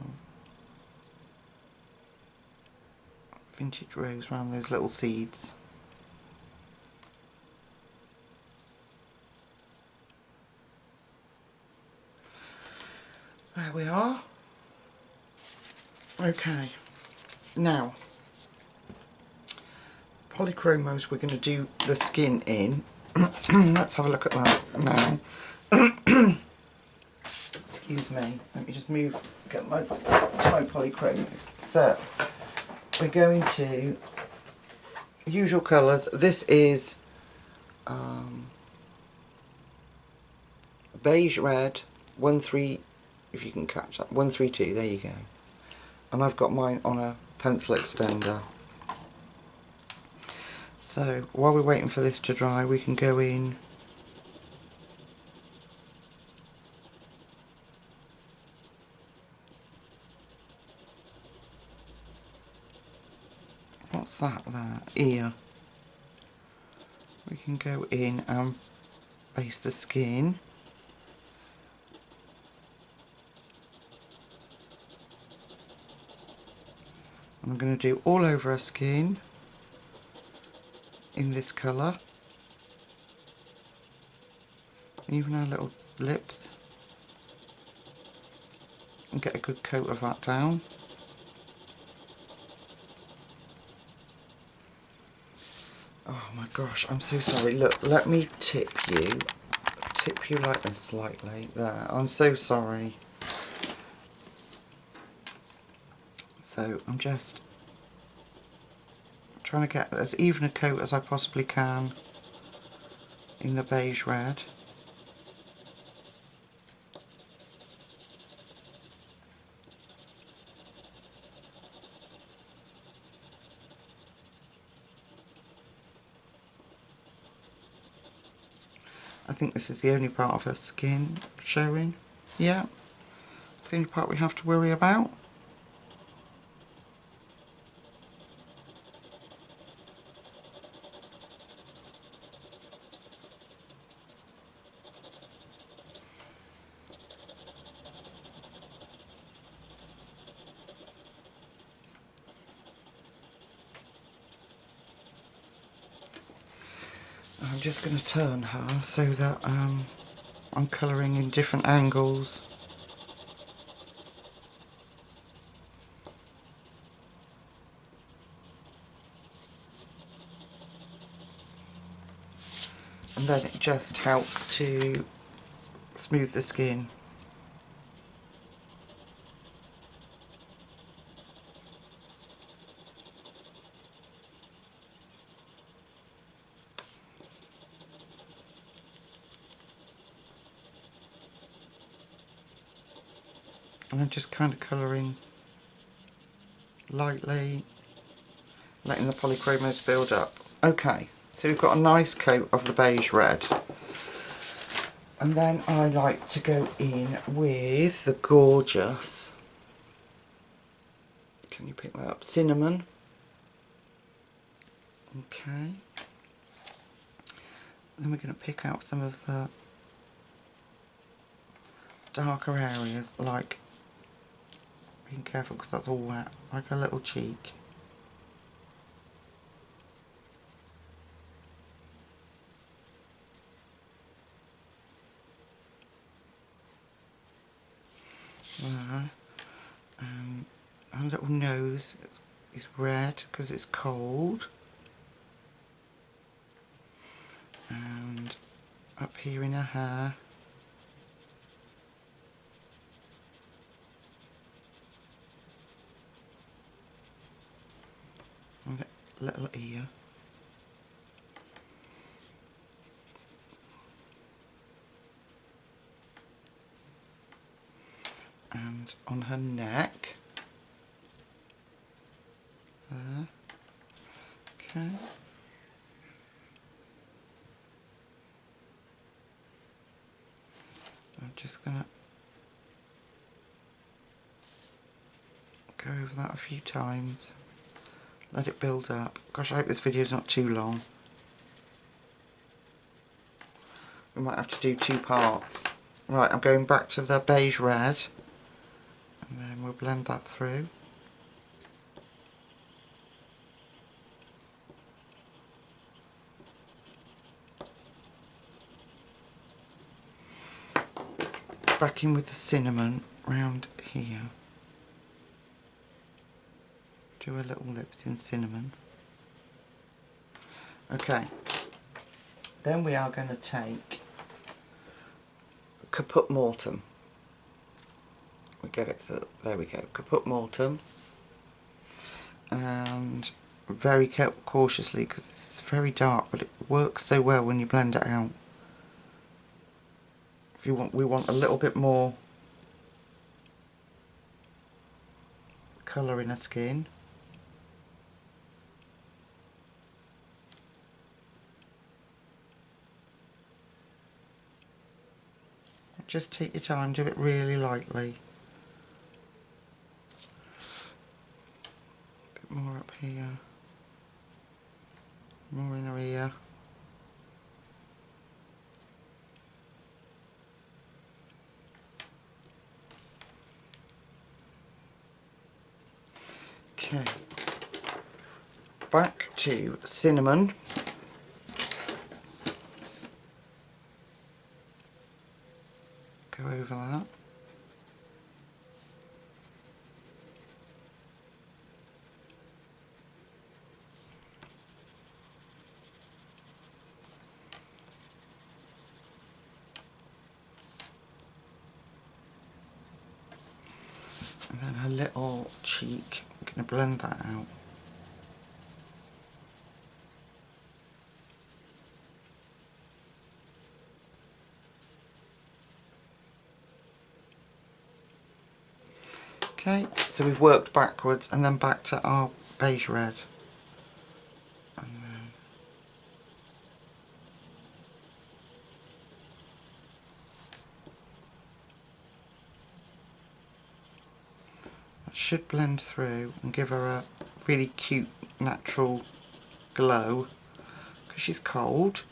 vintage rose around those little seeds. There we are. Okay, now polychromos we're going to do the skin in. Let's have a look at that now. Excuse me, let me just get my polychromos. So we're going to usual colours. This is beige red 13, if you can catch that, 132, there you go. And I've got mine on a pencil extender. So while we're waiting for this to dry, we can go in what's that there? Ear. We can go in and base the skin. I'm going to do all over her skin in this colour, even her little lips, and get a good coat of that down. Oh my gosh, I'm so sorry. Look, let me tip you like this slightly. There, I'm so sorry. So I'm just trying to get as even a coat as I possibly can in the beige red. I think this is the only part of her skin showing. Yeah, it's the only part we have to worry about. I'm just going to turn her so that I'm colouring in different angles. And then it just helps to smooth the skin. And I'm just kind of colouring lightly, letting the polychromos build up. Okay, so we've got a nice coat of the beige red. And then I like to go in with the gorgeous, can you pick that up, cinnamon. Okay. Then we're going to pick out some of the darker areas, like, being careful because that's all wet, like a little cheek. There. Her little nose is red because it's cold. And up here in her hair. And a little ear. And on her neck. There. Okay. I'm just going to go over that a few times. Let it build up. Gosh, I hope this video is not too long. We might have to do 2 parts. Right, I'm going back to the beige red. And then we'll blend that through. Back in with the cinnamon round here. Do her little lips in cinnamon. Okay. Then we are going to take Caput Mortem. We get it, so there we go. Caput Mortem. And very cautiously, because it's very dark, but it works so well when you blend it out. If you want, we want a little bit more colour in her skin. Just take your time, do it really lightly. A bit more up here. More in her ear. Okay. Back to cinnamon. Go over that. And then her little cheek, I'm going to blend that out. Okay, so we've worked backwards and then back to our beige red. And then that should blend through and give her a really cute natural glow because she's cold.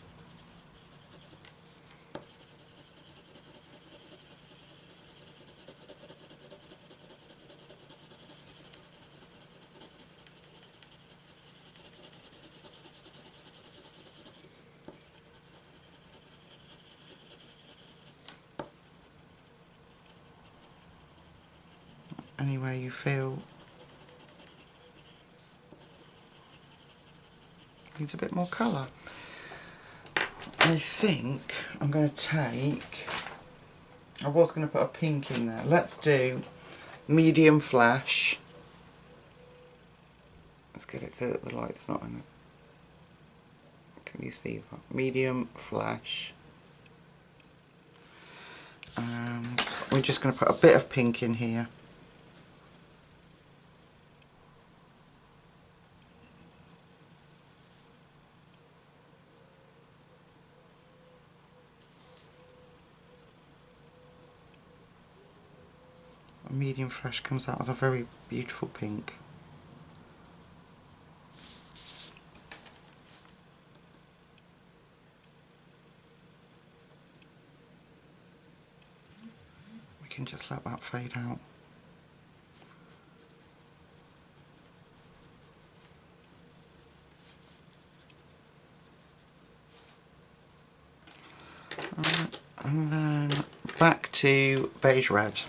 Anywhere you feel needs a bit more colour. I think I'm going to take, I was going to put a pink in there. Let's do medium flash. Let's get it so that the light's not in it. Can you see that? Medium flash. And we're just going to put a bit of pink in here. Medium flash comes out as a very beautiful pink. can just let that fade out. Alright, and then back to beige red.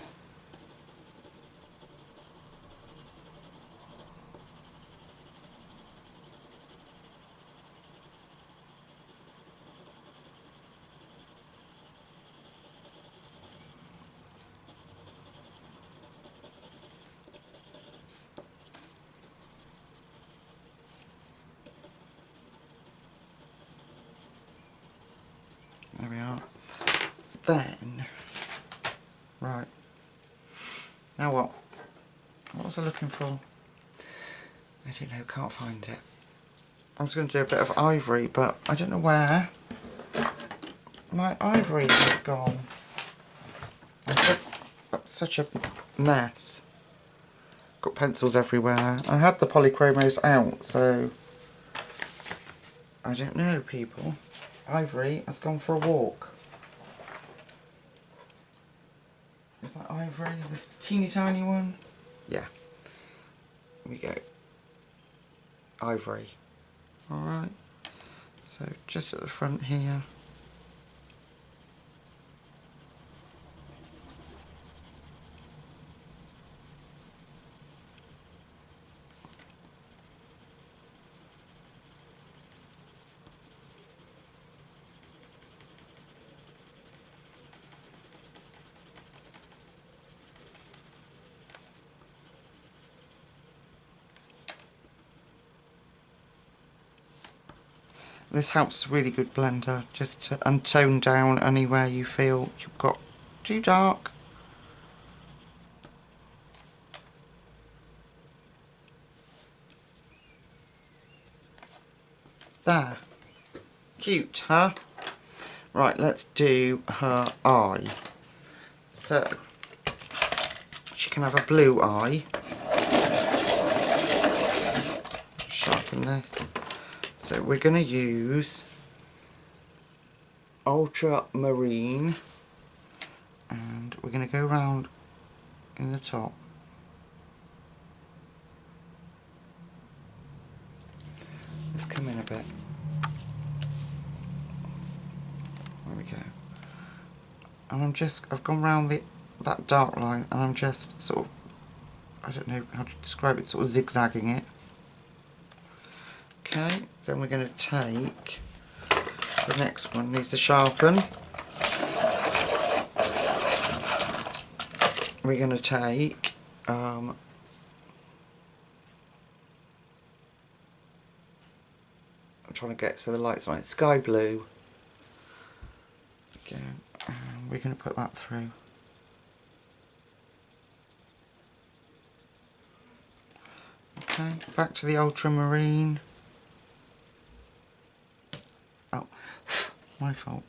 There we are. Then, right, now what? What was I looking for? I don't know, can't find it. I was going to do a bit of ivory, but I don't know where my ivory has gone. I've got such a mess. Got pencils everywhere. I had the polychromos out, so I don't know, people. Ivory has gone for a walk. Is that ivory? This teeny tiny one? Yeah. Here we go. Ivory. Alright. So just at the front here. This helps, a really good blender, just to tone down anywhere you feel you've got too dark. There. Cute, huh? Right, let's do her eye. So, she can have a blue eye. Sharpen this. So we're going to use ultramarine, and we're going to go round in the top. Let's come in a bit. There we go. And I've gone round that dark line, and I'm just sort of, I don't know how to describe it, sort of zigzagging it. Okay, then we're going to take the next one, needs to sharpen. We're going to take I'm trying to get so the light's right, sky blue. Okay, and we're going to put that through. Okay, back to the ultramarine. Oh, my fault.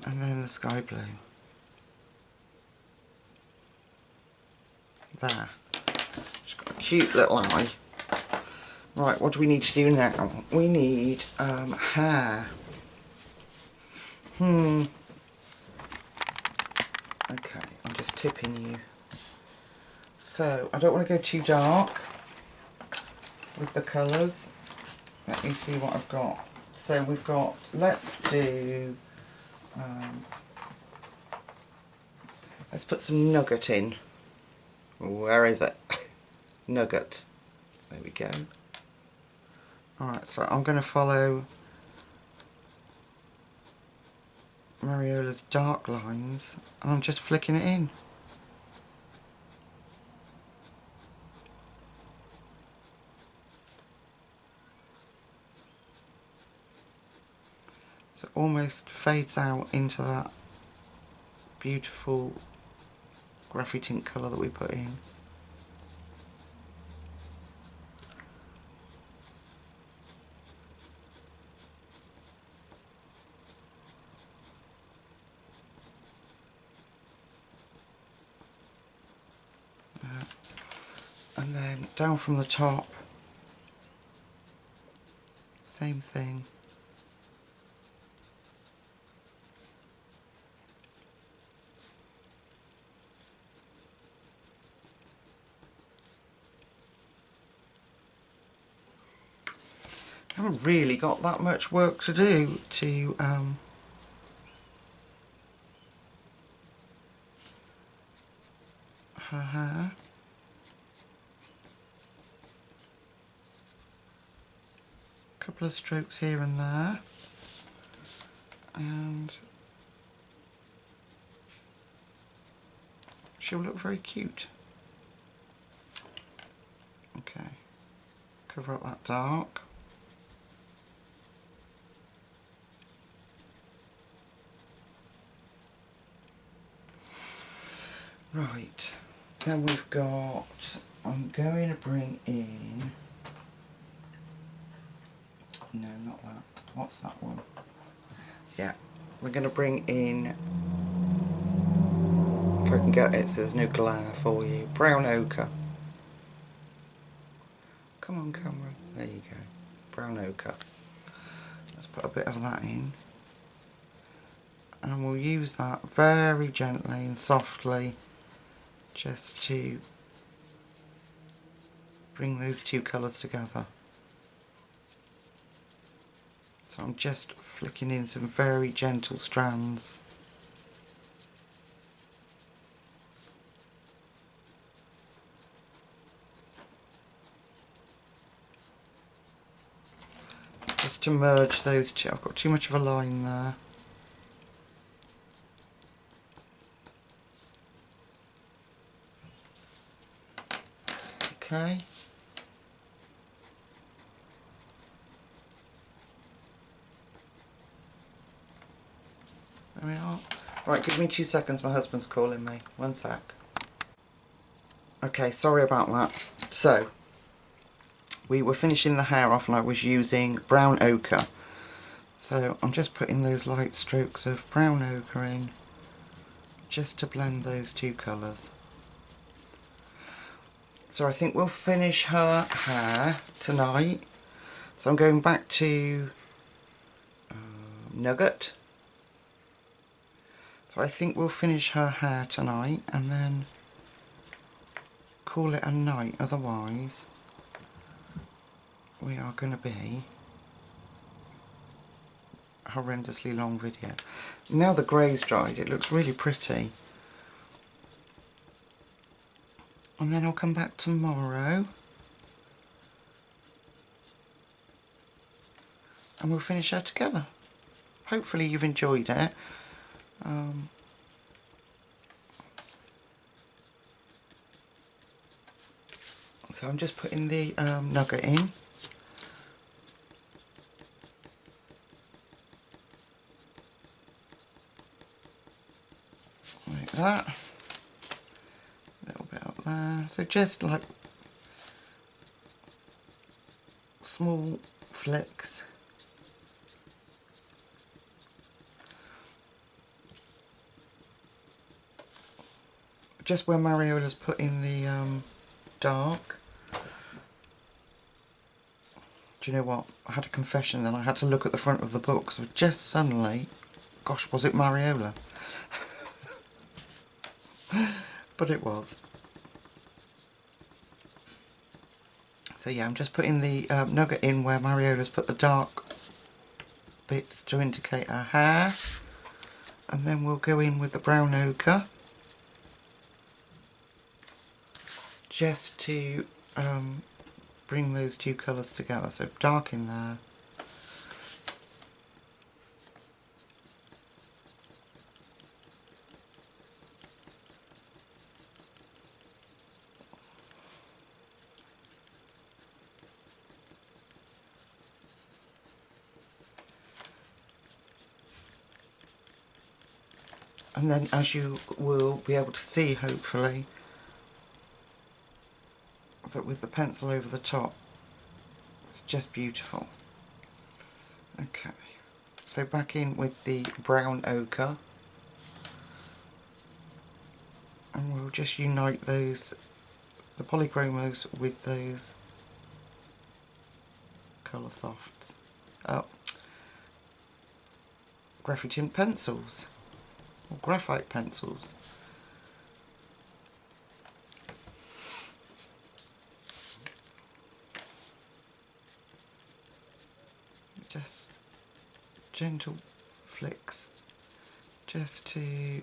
And then the sky blue. There. It's got a cute little eye. Right, what do we need to do now? We need hair. Okay, I'm just tipping you. So, I don't want to go too dark with the colours. Let me see what I've got. So we've got, let's do, let's put some nugget in. Where is it? Nugget. There we go. Alright, so I'm going to follow Mariola's dark lines, and I'm just flicking it in. So it almost fades out into that beautiful graphite colour that we put in. And then down from the top, same thing. really got that much work to do to her hair. A couple of strokes here and there, and she'll look very cute. Okay, cover up that dark. Right, then we've got, I'm going to bring in, no, not that, what's that one? Yeah, we're going to bring in, if I can get it so there's no glare for you, brown ochre. Come on camera, there you go, brown ochre. Let's put a bit of that in. And we'll use that very gently and softly just to bring those two colours together. So I'm just flicking in some very gentle strands. Just to merge those two. I've got too much of a line there. Okay. There we are. Right, give me 2 seconds, my husband's calling me. 1 sec. Okay, sorry about that. So, we were finishing the hair off and I was using brown ochre. So I'm just putting those light strokes of brown ochre in just to blend those two colours. So I think we'll finish her hair tonight. So I'm going back to Nugget. So I think we'll finish her hair tonight and then call it a night. Otherwise we are going to be a horrendously long video. Now the grey's dried, it looks really pretty. And then I'll come back tomorrow and we'll finish her together. Hopefully you've enjoyed it. So I'm just putting the nugget in. Like that. A little bit up there. So just like small flicks. Just where Mariola's put in the dark. Do you know what? I had a confession then. I had to look at the front of the book. So just suddenly, gosh, was it Mariola? But it was. So yeah, I'm just putting the nugget in where Mariola's put the dark bits to indicate her hair. And then we'll go in with the brown ochre. Just to bring those two colours together. So dark in there. And then, as you will be able to see, hopefully, that with the pencil over the top, it's just beautiful. Okay, so back in with the brown ochre, and we'll just unite those, the polychromos with those colour softs. Oh, graphite pencils, or graphite pencils. just gentle flicks, just to,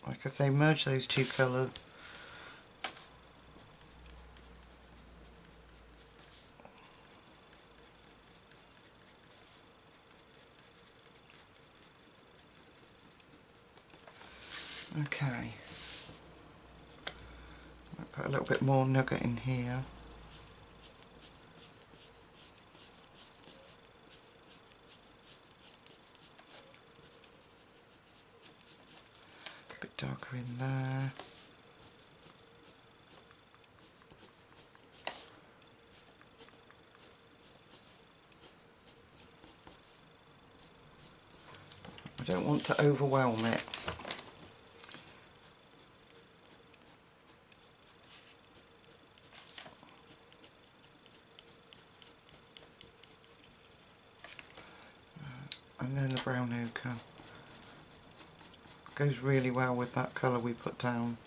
like I say, merge those two colours. Okay, I'll put a little bit more nugget in here. A bit darker in there. I don't want to overwhelm it. And then the brown ochre goes really well with that colour we put down.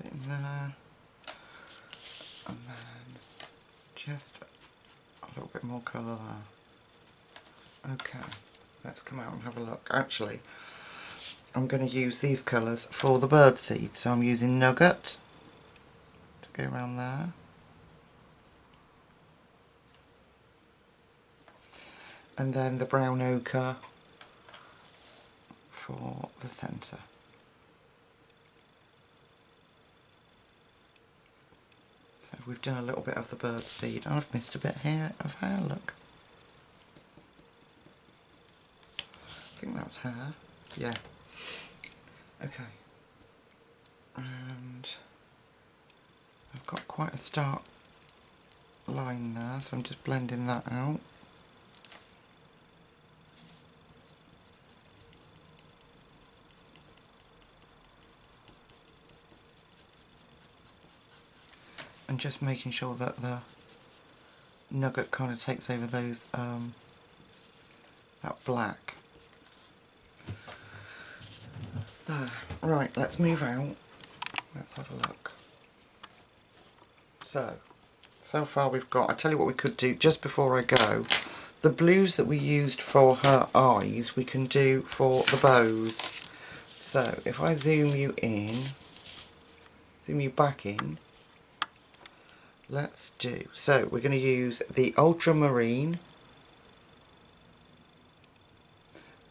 Bit in there, and then just a little bit more colour there. Okay, let's come out and have a look. Actually, I'm going to use these colours for the bird seed, so I'm using nugget to go around there. And then the brown ochre for the centre. So we've done a little bit of the bird seed. I've missed a bit here of hair, look. I think that's hair. Yeah. Okay. And I've got quite a stark line there, so I'm just blending that out. And just making sure that the nugget kind of takes over those, that black. There. Right, let's move out. Let's have a look. So far we've got, I tell you what we could do just before I go. The blues that we used for her eyes, we can do for the bows. So if I zoom you back in, let's do, so we're going to use the ultramarine,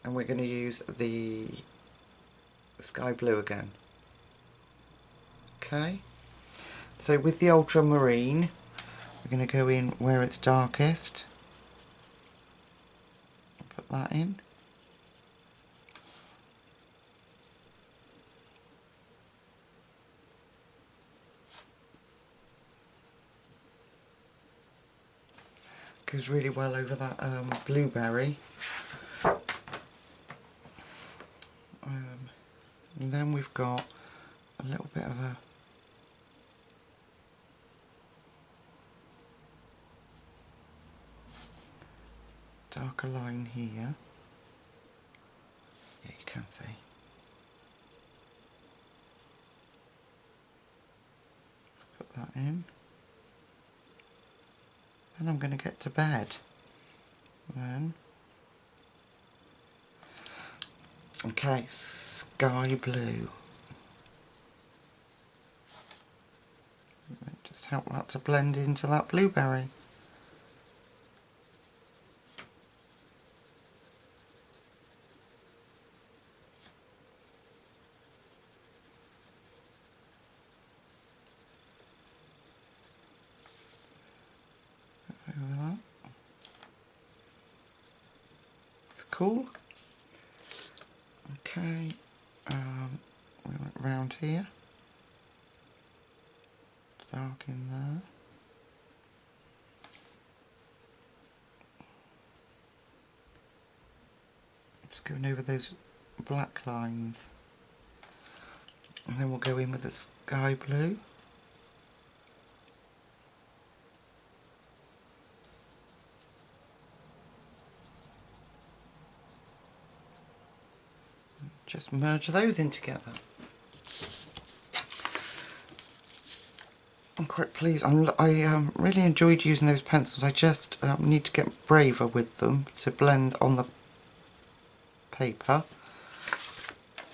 and we're going to use the sky blue again. Okay, so with the ultramarine we're going to go in where it's darkest, put that in. Goes really well over that blueberry. And then we've got a little bit of a darker line here. Yeah, you can see. Put that in. And I'm going to get to bed. Then, okay, sky blue. Just help that to blend into that blueberry. Over that. It's cool. Okay, we went round here. Dark in there. Just going over those black lines. And then we'll go in with the sky blue. Just merge those in together. quite pleased. I really enjoyed using those pencils. I just need to get braver with them to blend on the paper.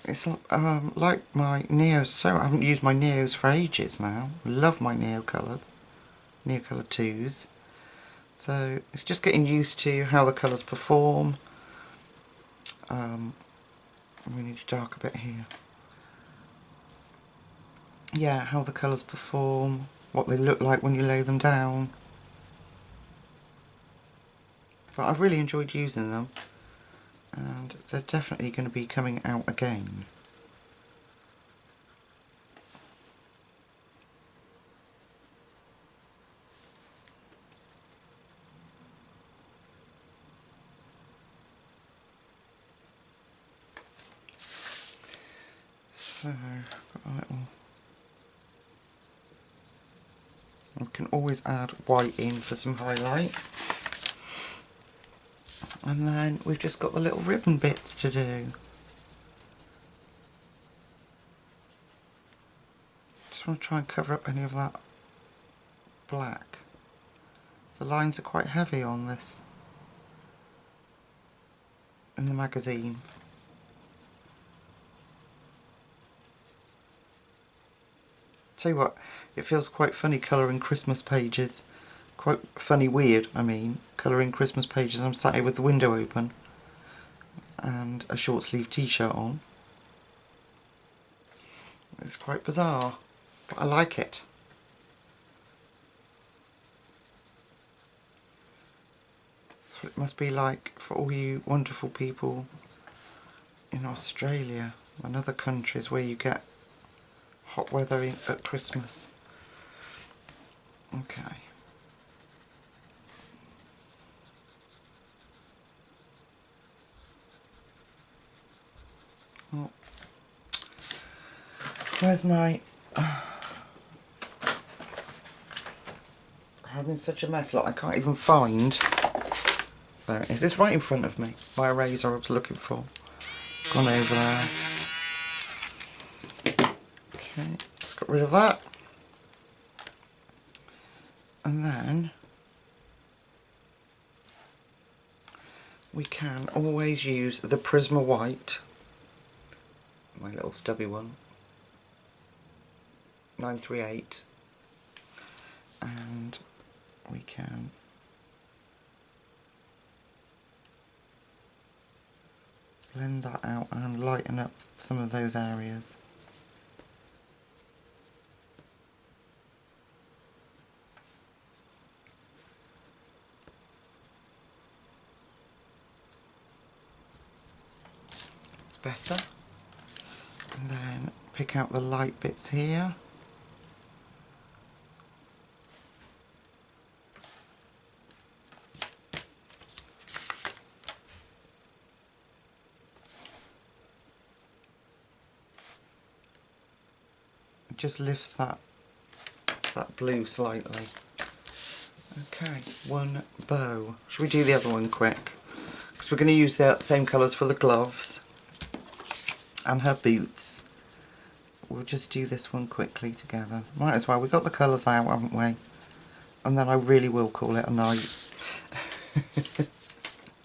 It's like my Neos. So I haven't used my Neos for ages now. Love my Neo colours, Neo Colour 2s. So it's just getting used to how the colours perform. We need to dark a bit here. Yeah, how the colours perform, what they look like when you lay them down. But I've really enjoyed using them, and they're definitely going to be coming out again. So, got a little... We can always add white in for some highlight. And then we've just got the little ribbon bits to do. Just want to try and cover up any of that black. The lines are quite heavy on this in the magazine. Tell you what, it feels quite funny colouring Christmas pages. Quite funny, weird, I mean, colouring Christmas pages. I'm sat here with the window open and a short sleeve t-shirt on. It's quite bizarre, but I like it. That's what it must be like for all you wonderful people in Australia and other countries where you get hot weather at Christmas. Okay. Well, where's my... I'm in such a mess, look, I can't even find... There it is, it's right in front of me. My eraser I was looking for. Gone over there. Okay, let's get rid of that. And then we can always use the Prisma White, my little stubby one, 938, and we can blend that out and lighten up some of those areas. It's better. And then pick out the light bits here. It just lifts that blue slightly. Okay, one bow. Should we do the other one quick? Because we're going to use the same colours for the gloves and her boots. We'll just do this one quickly together. Might as well, we got the colours out, haven't we? And then I really will call it a night.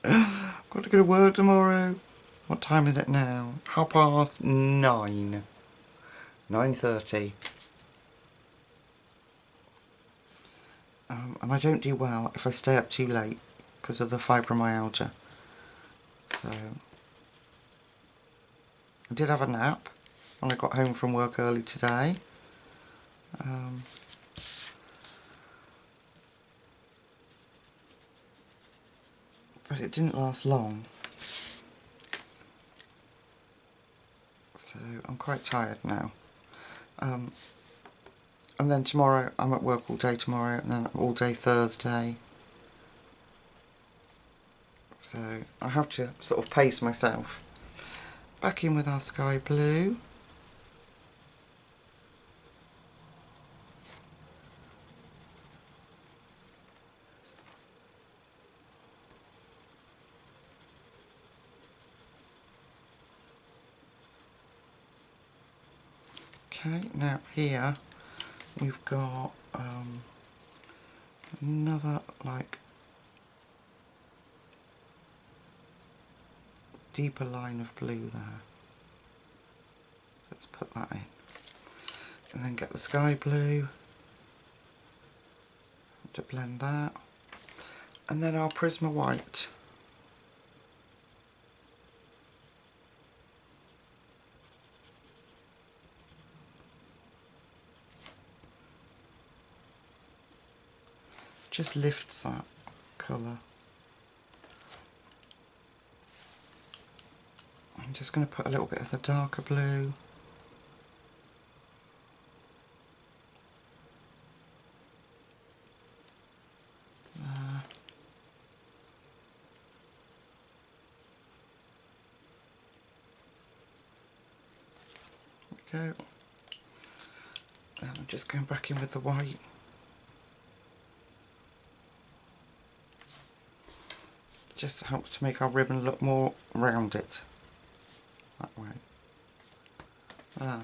I've got to go to work tomorrow. What time is it now? 9:30. 9:30. And I don't do well if I stay up too late because of the fibromyalgia. So I did have a nap when I got home from work early today. But it didn't last long. So I'm quite tired now. And then tomorrow, I'm at work all day tomorrow, and then all day Thursday. So I have to sort of pace myself. Back in with our sky blue. Okay, now here we've got another like deeper line of blue there. Let's put that in. And then get the sky blue to blend that. And then our Prisma white. Just lifts that colour. I'm just going to put a little bit of the darker blue. There. There we go. And I'm just going back in with the white. Just helps to make our ribbon look more rounded. That way. Ah.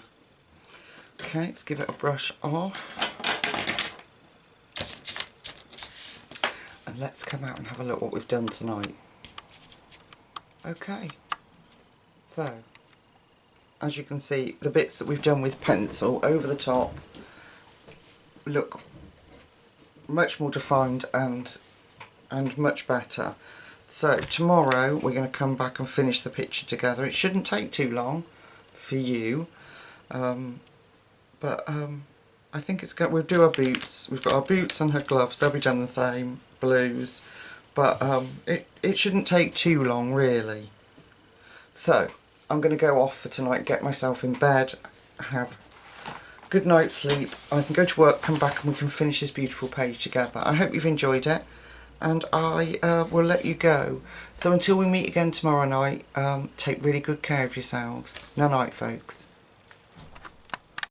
Okay, let's give it a brush off. And let's come out and have a look what we've done tonight. Okay. So, as you can see, the bits that we've done with pencil over the top look much more defined and much better. So tomorrow we're going to come back and finish the picture together. It shouldn't take too long for you, but I think it's going. We'll do our boots. We've got our boots and her gloves. They'll be done the same, blues, but it shouldn't take too long really. So I'm going to go off for tonight, get myself in bed, have a good night's sleep. I can go to work, come back, and we can finish this beautiful page together. I hope you've enjoyed it. And I will let you go. So until we meet again tomorrow night, take really good care of yourselves. Night night, folks.